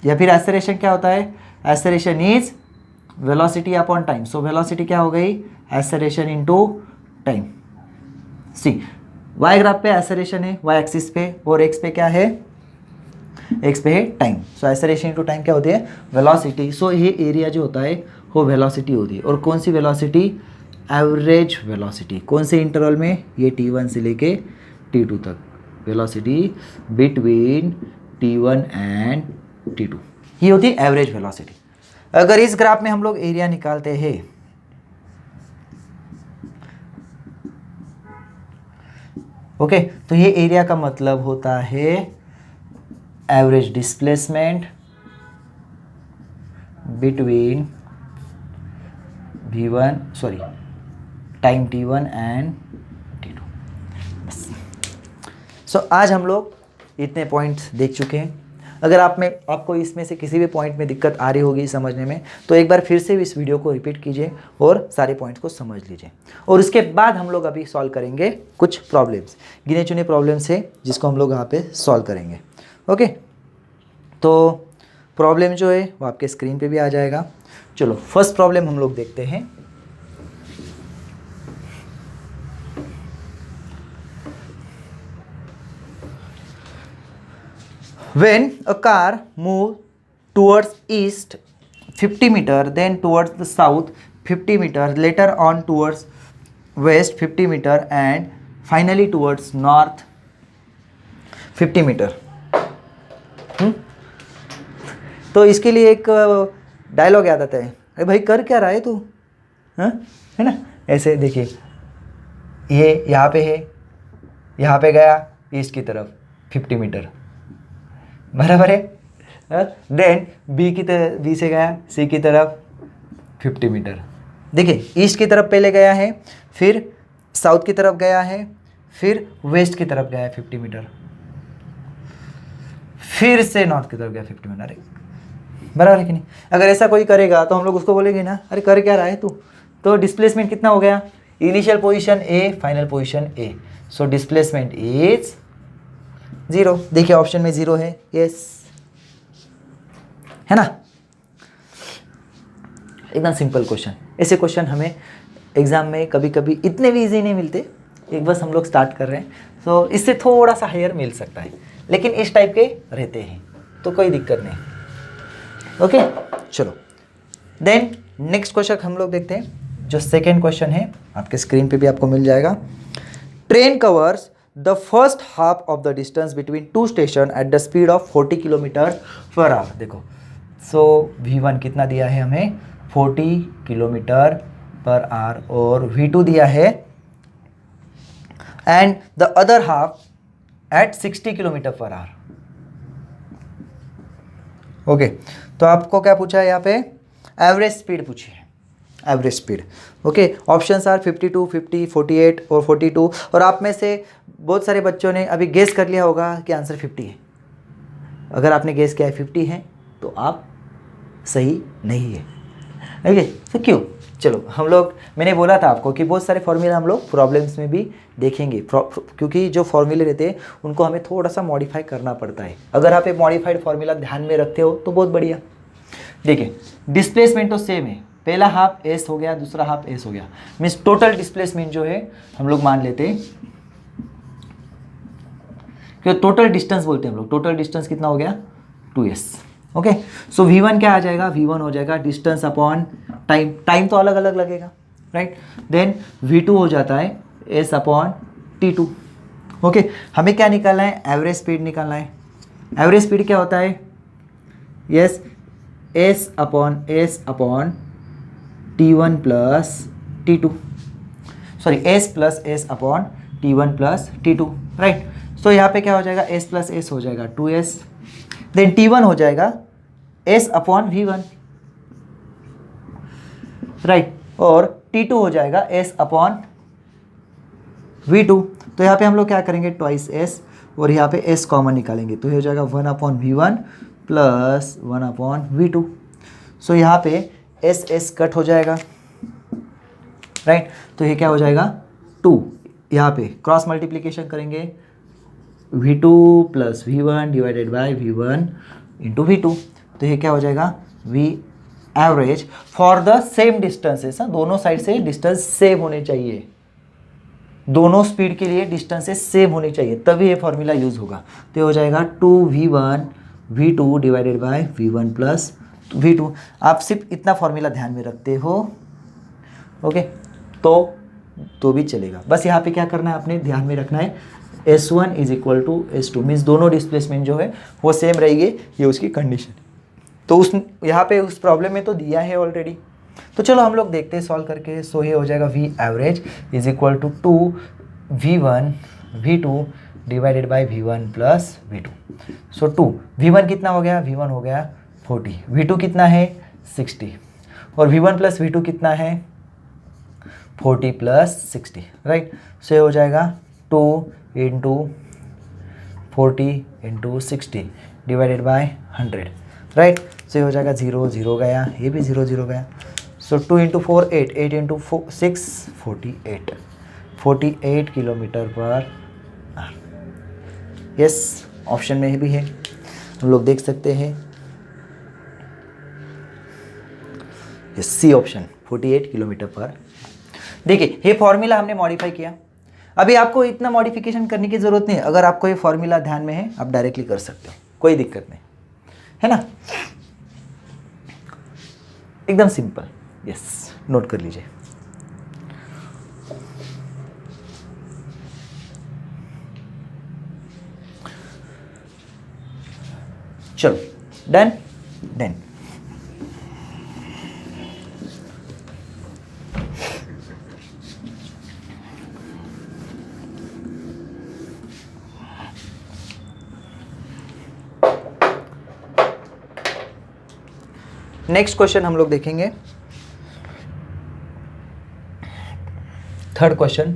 या फिर एक्सेलरेशन क्या होता है? Acceleration is velocity upon time. So velocity क्या हो गई? Acceleration into time. See y graph पे एक्सेलरेशन है वाई एक्सिस पे, और एक्स पे क्या है? एक्स पे है time. So acceleration into time क्या होती है? वेलोसिटी। सो ये एरिया जो होता है वो वेलोसिटी होती है, और कौन सी वेलोसिटी? Average velocity. कौन से इंटरवल में? ये t1 से लेके t2 तक, velocity between t1 and t2, ये होती है एवरेज वेलोसिटी। अगर इस ग्राफ में हम लोग एरिया निकालते हैं, ओके, तो ये एरिया का मतलब होता है average displacement between time t1 and t2। बस। सो आज हम लोग इतने पॉइंट्स देख चुके हैं। अगर आपको इसमें से किसी भी पॉइंट में दिक्कत आ रही होगी समझने में, तो एक बार फिर से इस वीडियो को रिपीट कीजिए और सारे पॉइंट्स को समझ लीजिए। और उसके बाद हम लोग अभी सॉल्व करेंगे कुछ प्रॉब्लम्स, गिने चुने प्रॉब्लम्स है जिसको हम लोग यहाँ पे सॉल्व करेंगे। ओके, तो प्रॉब्लम जो है वो आपके स्क्रीन पे भी आ जाएगा। चलो फर्स्ट प्रॉब्लम हम लोग देखते हैं। When a car moves towards east 50 meter, then towards the south 50 meter, later on towards west 50 meter, and finally towards north 50 meter. तो इसके लिए एक डायलॉग याद आता है, अरे भाई कर क्या रहा है तू, हाँ, है ना। ऐसे देखिए, ये यहाँ पे है, यहाँ पे गया ईस्ट की तरफ 50 मीटर, बराबर है। देन बी से गया सी की तरफ 50 मीटर। देखिए ईस्ट की तरफ पहले गया है, फिर साउथ की तरफ गया है, फिर वेस्ट की तरफ गया है 50 मीटर, फिर से नॉर्थ की तरफ गया 50 मीटर। बराबर है कि नहीं। अगर ऐसा कोई करेगा तो हम लोग उसको बोलेंगे ना, अरे कर क्या रहा है तू। तो डिस्प्लेसमेंट कितना हो गया, initial position A, final position A, so displacement is 0। देखिए ऑप्शन में 0 है, यस, है ना। एकदम सिंपल क्वेश्चन। ऐसे क्वेश्चन हमें एग्जाम में कभी कभी इतने भी इजी नहीं मिलते, एक बस हम लोग स्टार्ट कर रहे हैं, तो इससे थोड़ा सा हायर मिल सकता है, लेकिन इस टाइप के रहते हैं तो कोई दिक्कत नहीं। ओके चलो, देन नेक्स्ट क्वेश्चन हम लोग देखते हैं, जो सेकेंड क्वेश्चन है, आपके स्क्रीन पे भी आपको मिल जाएगा। Train covers the first half of the distance between two station at the speed of 40 kilometre per our. देखो, सो V1 कितना दिया है हमें, 40 किलोमीटर पर आवर, और V2 दिया है and the other half at 60 kilometre per hour. Okay, तो आपको क्या पूछा है यहाँ पे, एवरेज स्पीड पूछी है, average speed. Okay, options are 52, 50, 48 और 42। और आप में से बहुत सारे बच्चों ने अभी गेस कर लिया होगा कि आंसर 50 है। अगर आपने गेस किया है 50 है तो आप सही नहीं है। ओके, तो क्यों, चलो हम लोग, मैंने बोला था आपको कि बहुत सारे फॉर्मूले हम लोग प्रॉब्लम्स में भी देखेंगे, क्योंकि जो फॉर्मूले रहते हैं उनको हमें थोड़ा सा मॉडिफाई करना पड़ता है। अगर आप एक मॉडिफाइड फॉर्मूला ध्यान में रखते हो तो बहुत बढ़िया। देखिए डिस्प्लेसमेंट तो सेम है, पहला हाफ एस हो गया, दूसरा हाफ एस हो गया, मीन्स टोटल डिस्प्लेसमेंट जो है हम लोग मान लेते हैं, क्योंकि टोटल डिस्टेंस बोलते हैं हम लोग, टोटल डिस्टेंस कितना हो गया 2s। ओके, सो V1 क्या आ जाएगा, V1 हो जाएगा डिस्टेंस अपॉन टाइम, टाइम तो अलग अलग लगेगा, राइट। देन V2 हो जाता है S अपॉन T2। ओके, हमें क्या निकालना है, एवरेज स्पीड निकालना है। एवरेज स्पीड क्या होता है, yes, S upon T1 plus T2, sorry S plus S upon T1 plus T2, right. So यहाँ पे क्या हो जाएगा, S प्लस S हो जाएगा 2S, देन T1 हो जाएगा S अपॉन V1, राइट, और T2 हो जाएगा S अपॉन V2। तो यहाँ पे हम लोग क्या करेंगे, ट्वाइस S, और यहाँ पे S कॉमन निकालेंगे, तो ये हो जाएगा 1 upon V1 plus 1 upon V2। सो यहाँ पे S कट हो जाएगा, राइट। तो ये क्या हो जाएगा 2, यहाँ पे क्रॉस मल्टीप्लीकेशन करेंगे, V2 plus V1 divided by V1 into V2। तो ये क्या हो जाएगा, V average for the same distances, दोनों साइड से डिस्टेंस सेम होने चाहिए, दोनों स्पीड के लिए डिस्टेंसेस सेम होनी चाहिए, तभी ये फॉर्मूला यूज होगा। तो ये हो जाएगा 2V1 V2 divided by V1 plus V2। आप सिर्फ इतना फॉर्मूला ध्यान में रखते हो, ओके, तो भी चलेगा। बस यहाँ पे क्या करना है, आपने ध्यान में रखना है S1 is equal to S2, means दोनों डिस्प्लेसमेंट जो है वो सेम रहेगी, ये उसकी कंडीशन। तो उस यहाँ पे उस प्रॉब्लम में तो दिया है ऑलरेडी, तो चलो हम लोग देखते हैं सॉल्व करके। सो ये हो जाएगा V average is equal to 2V1 V2 divided by V1 plus V2। So 2V1 कितना हो गया, V1 हो गया 40, V2 कितना है 60, और V1 प्लस V2 कितना है 40 प्लस 60, राइट। सो ये हो जाएगा 2 into 40 into 60 divided by 100, right. So ये हो जाएगा 0 0 गया, ये भी 0 0 गया। सो 2 into 4 8, 8 into 6 48 kilometre per our. Yes, option में भी है, हम लोग देख सकते हैं, यस सी ऑप्शन 48 किलोमीटर पर। देखिए ये फॉर्मूला हमने मॉडिफाई किया, अभी आपको इतना मॉडिफिकेशन करने की ज़रूरत नहीं है। अगर आपको ये फॉर्मूला ध्यान में है, आप डायरेक्टली कर सकते हो, कोई दिक्कत नहीं है ना, एकदम सिंपल। यस, नोट कर लीजिए। चलो डन। नेक्स्ट क्वेश्चन हम लोग देखेंगे, third question.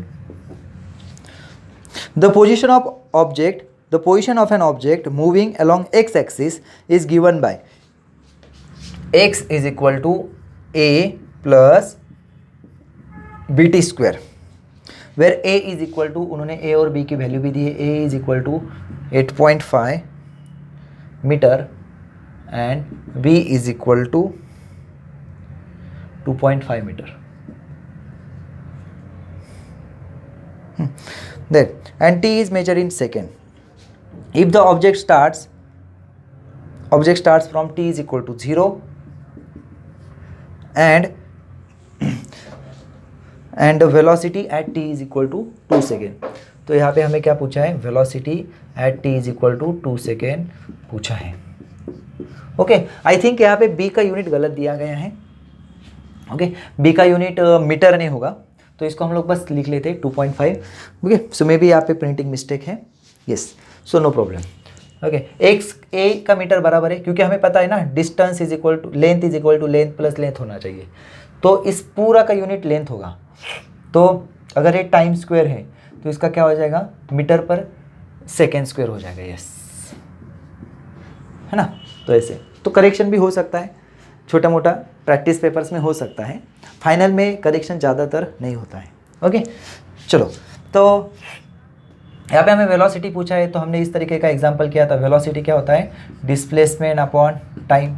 The position of an object moving along x axis is given by x is equal to a plus bt square, where a is equal to, उन्होंने a और b की value भी दी है, a is equal to 8.5 metre and b is equal to 2.5 metre. Then and t is measured in second. If the object starts from t is equal to 0 and the velocity at t is equal to 2 second. तो यहाँ पे हमें क्या पूछा है, velocity at t is equal to 2 second पूछा है। Okay, I think यहाँ पे b का यूनिट गलत दिया गया है। ओके, b का यूनिट मीटर नहीं होगा, तो इसको हम लोग बस लिख लेते हैं 2.5। ओके, सो मे बी यहाँ पे प्रिंटिंग मिस्टेक है। Yes, so no problem. Okay, x a का मीटर बराबर है, क्योंकि हमें पता है ना distance is equal to length is equal to length plus length होना चाहिए, तो इस पूरा का यूनिट लेंथ होगा। तो अगर ये टाइम स्क्वायर है तो इसका क्या हो जाएगा, मीटर पर सेकेंड स्क्वायर हो जाएगा। यस, है ना। तो ऐसे तो करेक्शन भी हो सकता है, छोटा मोटा प्रैक्टिस पेपर्स में हो सकता है, फाइनल में करेक्शन ज़्यादातर नहीं होता है। ओके, चलो, तो यहाँ पे हमें वेलोसिटी पूछा है, तो हमने इस तरीके का एग्जांपल किया था। वेलोसिटी क्या होता है, डिस्प्लेसमेंट अपॉन टाइम,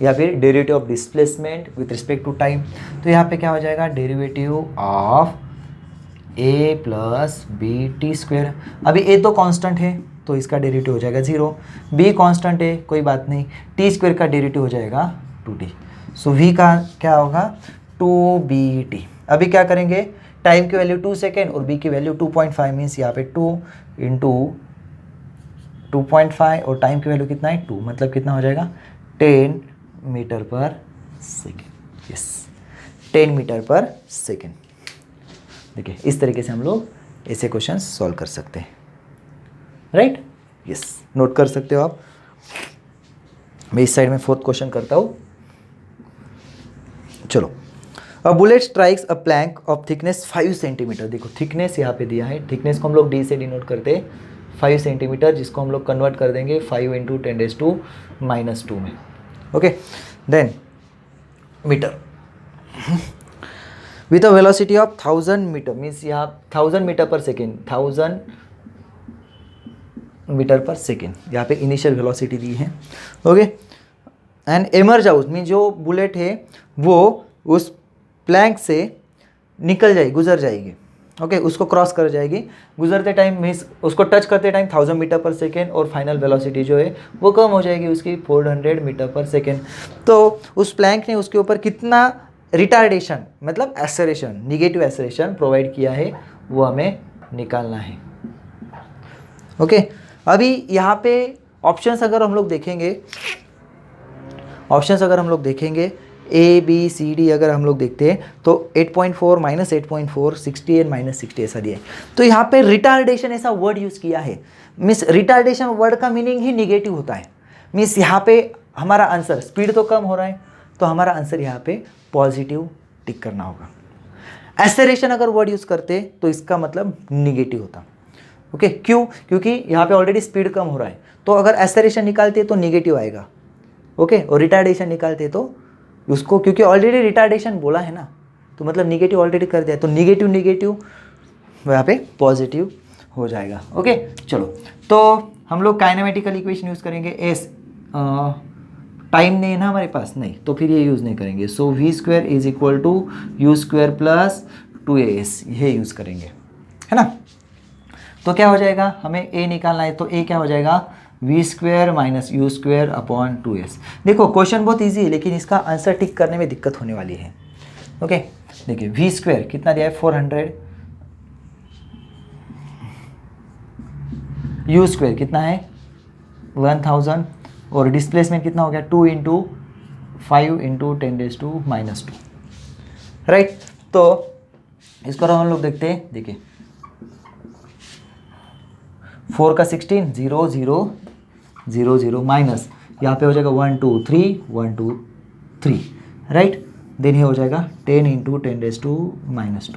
या फिर derivative of displacement with respect to time. तो यहाँ पे क्या हो जाएगा, derivative of a plus b t square. अभी a तो कांस्टेंट है तो इसका डेरिवेटिव हो जाएगा 0, b कांस्टेंट है कोई बात नहीं, टी स्क्वेयर का डेरिवेटिव हो जाएगा 2t। सो v का क्या होगा 2bt। अभी क्या करेंगे, टाइम की वैल्यू 2 सेकेंड और b की वैल्यू 2.5 मीन्स यहाँ पे 2 इंटू 2.5 और टाइम की वैल्यू कितना है 2, मतलब कितना हो जाएगा 10 मीटर पर सेकेंड। यस, 10 मीटर पर सेकेंड। देखिए, इस तरीके से हम लोग ऐसे क्वेश्चन सॉल्व कर सकते हैं, राइट। यस, नोट कर सकते हो आप। मैं इस साइड में फोर्थ क्वेश्चन करता हूँ। चलो, a bullet strikes a plank of thickness 5 centimetre. देखो, थिकनेस यहाँ पे दिया है, थिकनेस को हम लोग डी से डिनोट करते हैं 5 सेंटीमीटर, जिसको हम लोग कन्वर्ट कर देंगे 5 इंटू 10⁻⁻² में। Okay, then metre with a velocity of 1000 metre, means यहाँ 1000 मीटर पर सेकेंड, 1000 मीटर पर सेकेंड यहाँ पे इनिशियल वेलोसिटी दी है। Okay, and emerge out mean जो बुलेट है वो उस प्लैंक से निकल जाएगी, गुजर जाएगी। ओके, उसको क्रॉस कर जाएगी, गुजरते टाइम मीन्स उसको टच करते टाइम 1000 मीटर पर सेकेंड, और फाइनल वेलोसिटी जो है वो कम हो जाएगी उसकी 400 मीटर पर सेकेंड। तो उस प्लैंक ने उसके ऊपर कितना रिटार्डेशन मतलब एक्सेलरेशन, निगेटिव एक्सेलरेशन प्रोवाइड किया है वो हमें निकालना है। ओके, अभी यहाँ पे ऑप्शंस अगर हम लोग देखेंगे ए बी सी डी अगर हम लोग देखते हैं तो 8.4 माइनस 8.4 60 एंड माइनस 60 ऐसा दिया है। तो यहाँ पे रिटार्डेशन ऐसा वर्ड यूज़ किया है, मीन्स रिटार्डेशन वर्ड का मीनिंग ही निगेटिव होता है। मीन्स यहाँ पे हमारा आंसर, स्पीड तो कम हो रहा है तो हमारा आंसर यहाँ पे पॉजिटिव टिक करना होगा। एक्सेलरेशन अगर वर्ड यूज़ करते तो इसका मतलब निगेटिव होता। ओके, क्यों, क्योंकि यहाँ पे ऑलरेडी स्पीड कम हो रहा है, तो अगर एक्सेलरेशन निकालते तो निगेटिव आएगा। ओके, और रिटार्डेशन निकालते तो उसको, क्योंकि ऑलरेडी रिटार्डेशन बोला है ना, तो मतलब निगेटिव ऑलरेडी कर दिया, तो निगेटिव निगेटिव यहाँ पे पॉजिटिव हो जाएगा। ओके, चलो, तो हम लोग काइनेमेटिकल इक्वेशन यूज़ करेंगे। एस टाइम नहीं है ना हमारे पास, नहीं, तो फिर ये यूज़ नहीं करेंगे। So v square is equal to u square plus 2as, ये यूज़ करेंगे, है ना। तो क्या हो जाएगा, हमें a निकालना है, तो a क्या हो जाएगा v square minus u square upon 2s। देखो, क्वेश्चन बहुत इजी है, लेकिन इसका आंसर टिक करने में दिक्कत होने वाली है। ओके, देखिए, वी स्क्वायर कितना दिया है 400, यू स्क्वायर कितना है 1000, और डिस्प्लेसमेंट कितना हो गया 2 इंटू 5 इंटू 10⁻², राइट। तो इसको हम लोग देखते हैं, देखिए 4 का 16 0 0 0 0 माइनस यहाँ पे हो जाएगा 1 2 3 1 2 3, राइट। देन ये हो जाएगा 10 इंटू 10⁻²,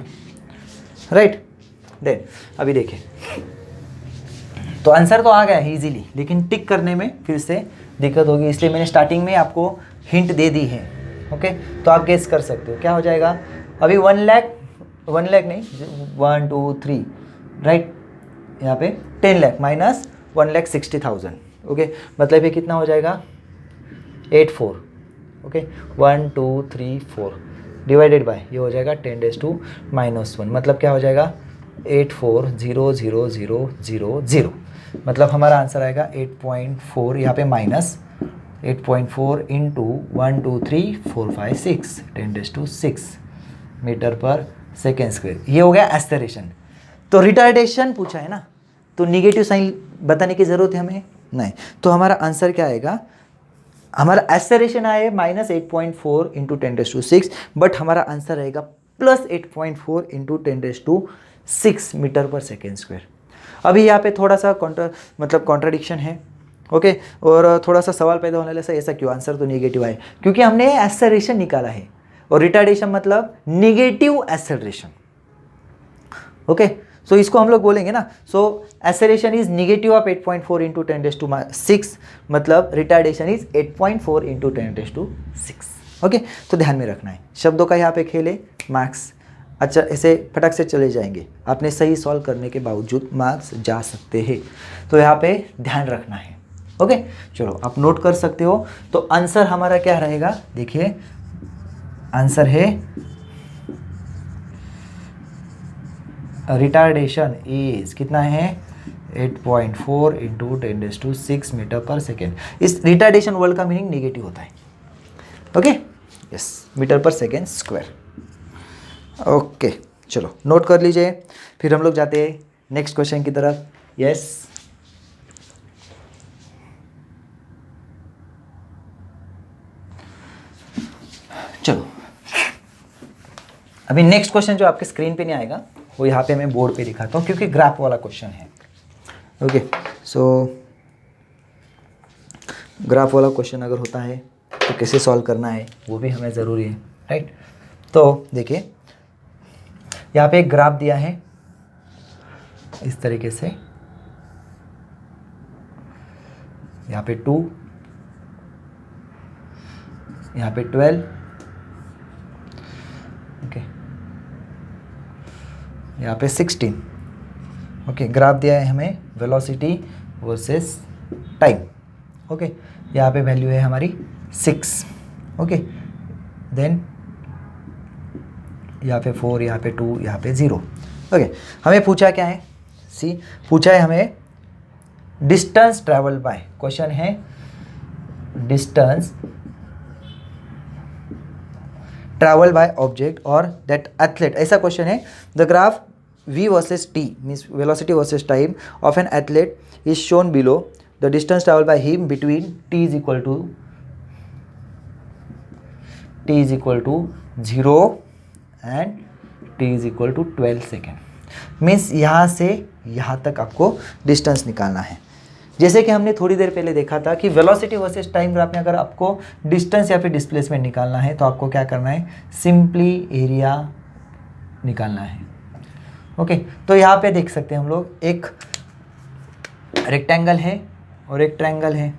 राइट। देन अभी देखिए, तो आंसर तो आ गया है इजीली, लेकिन टिक करने में फिर से दिक्कत होगी, इसलिए मैंने स्टार्टिंग में आपको हिंट दे दी है। ओके, तो आप गेस कर सकते हो क्या हो जाएगा। अभी 1 लाख नहीं, 1 2 3, राइट। यहाँ पे 10 लाख माइनस 1,60,000, ओके, मतलब ये कितना हो जाएगा 84, ओके, 1 2 3 4 डिवाइडेड बाय ये हो जाएगा 10⁻⁻1, मतलब क्या हो जाएगा 84,000,000, मतलब हमारा आंसर आएगा 8.4, यहाँ पे माइनस 8.4 इंटू 1 2 3 4 5 6 10⁻6 मीटर पर सेकेंड स्क्वायर। ये हो गया एस्टेरेशन। तो रिटार्डेशन पूछा है ना, तो निगेटिव साइन बताने की ज़रूरत है हमें नहीं, तो हमारा आंसर क्या आएगा, हमारा एस्टेरेशन आए -8.4 इंटू 10⁻6, बट हमारा आंसर रहेगा +8.4 इंटू 10⁻6 मीटर पर सेकेंड स्क्वायर। अभी यहाँ पे थोड़ा सा कॉन्ट्राडिक्शन है, ओके, और थोड़ा सा सवाल पैदा होने लगा ऐसा क्यों, आंसर तो नेगेटिव आए, क्योंकि हमने एस्टेरेशन निकाला है और रिटार्डेशन मतलब नेगेटिव एस्टेरेशन, ओके। सो इसको हम लोग बोलेंगे ना, सो एस्टेरेशन इज नेगेटिव ऑफ 8.4 इंटू 10⁻6, मतलब रिटार्डेशन इज 8.4 इंटू 10⁻6, ओके। तो ध्यान में रखना है, शब्दों का यहाँ पे खेले मार्क्स अच्छा ऐसे फटक से चले जाएंगे, आपने सही सॉल्व करने के बावजूद मार्क्स जा सकते हैं, तो यहाँ पे ध्यान रखना है, ओके। चलो आप नोट कर सकते हो। तो आंसर हमारा क्या रहेगा, देखिए आंसर है रिटार्डेशन इज कितना है 8.4 इंटू 10⁻6 मीटर पर सेकेंड। इस रिटार्डेशन वर्ड का मीनिंग नेगेटिव होता है, ओके, यस, मीटर पर सेकेंड स्क्वायर, ओके। चलो नोट कर लीजिए, फिर हम लोग जाते हैं नेक्स्ट क्वेश्चन की तरफ। यस, चलो अभी नेक्स्ट क्वेश्चन जो आपके स्क्रीन पे नहीं आएगा वो यहाँ पे मैं बोर्ड पे दिखाता हूँ, क्योंकि ग्राफ वाला क्वेश्चन है, ओके। सो ग्राफ वाला क्वेश्चन अगर होता है तो कैसे सॉल्व करना है वो भी हमें ज़रूरी है, राइट। तो देखिए यहाँ पे एक ग्राफ दिया है इस तरीके से, यहाँ पे 2, यहाँ पे 12, ओके, यहाँ पे 16, ओके। ग्राफ दिया है हमें वेलोसिटी वर्सेस टाइम, ओके। यहाँ पे वैल्यू है हमारी 6, ओके। देन यहाँ पे 4, यहाँ पे 2, यहाँ पे 0, ओके। हमें पूछा क्या है, सी पूछा है हमें डिस्टेंस ट्रैवल बाय, क्वेश्चन है डिस्टेंस ट्रैवल बाय ऑब्जेक्ट और दैट एथलीट, ऐसा क्वेश्चन है। The graph v versus t means velocity versus time of an athlete is shown below, the distance travel by him between t is equal to 0 and t is equal to 12 second. Means यहाँ से यहाँ तक आपको distance निकालना है। जैसे कि हमने थोड़ी देर पहले देखा था कि वेलोसिटी वर्सेस टाइम ग्राफ में अगर आपको डिस्टेंस या फिर डिस्प्लेसमेंट निकालना है तो आपको क्या करना है, सिंपली एरिया निकालना है, ओके। तो यहाँ पे देख सकते हैं हम लोग एक रेक्टेंगल है और एक ट्रायंगल है,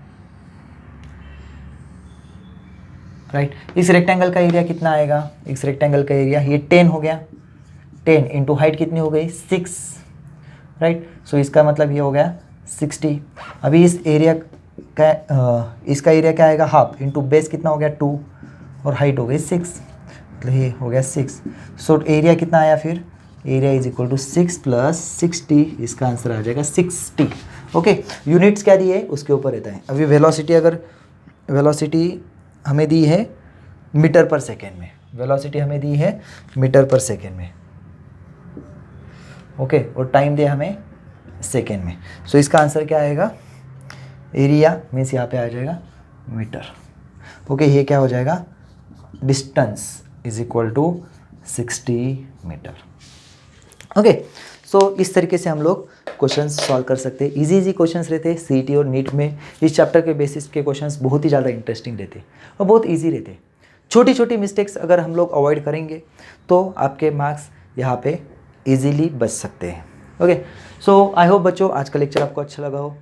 राइट। इस रेक्टेंगल का एरिया कितना आएगा, इस रेक्टेंगल का एरिया ये 10 हो गया, 10 इंटू हाइट कितनी हो गई 6, राइट। सो इसका मतलब ये हो गया 60। अभी इस एरिया का इसका एरिया क्या आएगा, हाफ इंटू बेस कितना हो गया 2 और हाइट हो गई 6, मतलब ये हो गया 6। सो एरिया कितना आया फिर, एरिया इज इक्वल टू 6 + 60, इसका आंसर आ जाएगा 60, ओके। यूनिट्स क्या दी है उसके ऊपर रहता है। अभी वेलोसिटी, अगर वेलोसिटी हमें दी है मीटर पर सेकेंड में, वेलोसिटी हमें दी है मीटर पर सेकेंड में, ओके, और टाइम दिया हमें सेकेंड में। सो इसका आंसर क्या आएगा, एरिया मीन्स यहाँ पे आ जाएगा मीटर, ओके। ये क्या हो जाएगा, distance is equal to 60 metre, okay. So इस तरीके से हम लोग क्वेश्चंस सॉल्व कर सकते हैं। इजी क्वेश्चंस रहते हैं सीईटी और नीट में। इस चैप्टर के बेसिस के क्वेश्चंस बहुत ही ज़्यादा इंटरेस्टिंग रहते और बहुत इजी रहते। छोटी छोटी मिस्टेक्स अगर हम लोग अवॉइड करेंगे तो आपके मार्क्स यहाँ पे इजीली बच सकते हैं। ओके, सो आई होप बच्चों आज का लेक्चर आपको अच्छा लगा हो।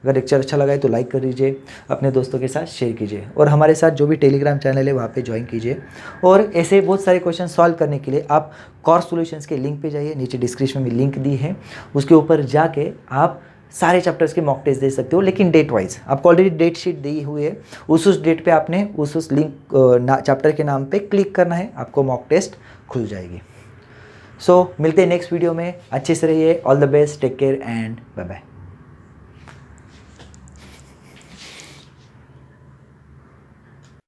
अगर लेक्चर अच्छा लगा है तो लाइक कर दीजिए, अपने दोस्तों के साथ शेयर कीजिए और हमारे साथ जो भी टेलीग्राम चैनल है वहाँ पे ज्वाइन कीजिए। और ऐसे बहुत सारे क्वेश्चन सॉल्व करने के लिए आप कोर्स सॉल्यूशंस के लिंक पे जाइए, नीचे डिस्क्रिप्शन में लिंक दी है, उसके ऊपर जाके आप सारे चैप्टर्स के मॉक टेस्ट दे सकते हो, लेकिन डेट वाइज। आपको ऑलरेडी डेट शीट दी हुई है, उस डेट पे आपने उस लिंक चैप्टर के नाम पे क्लिक करना है, आपको मॉक टेस्ट खुल जाएगी। सो मिलते हैं नेक्स्ट वीडियो में, अच्छे से रहिए, all the best, take care and bye bye.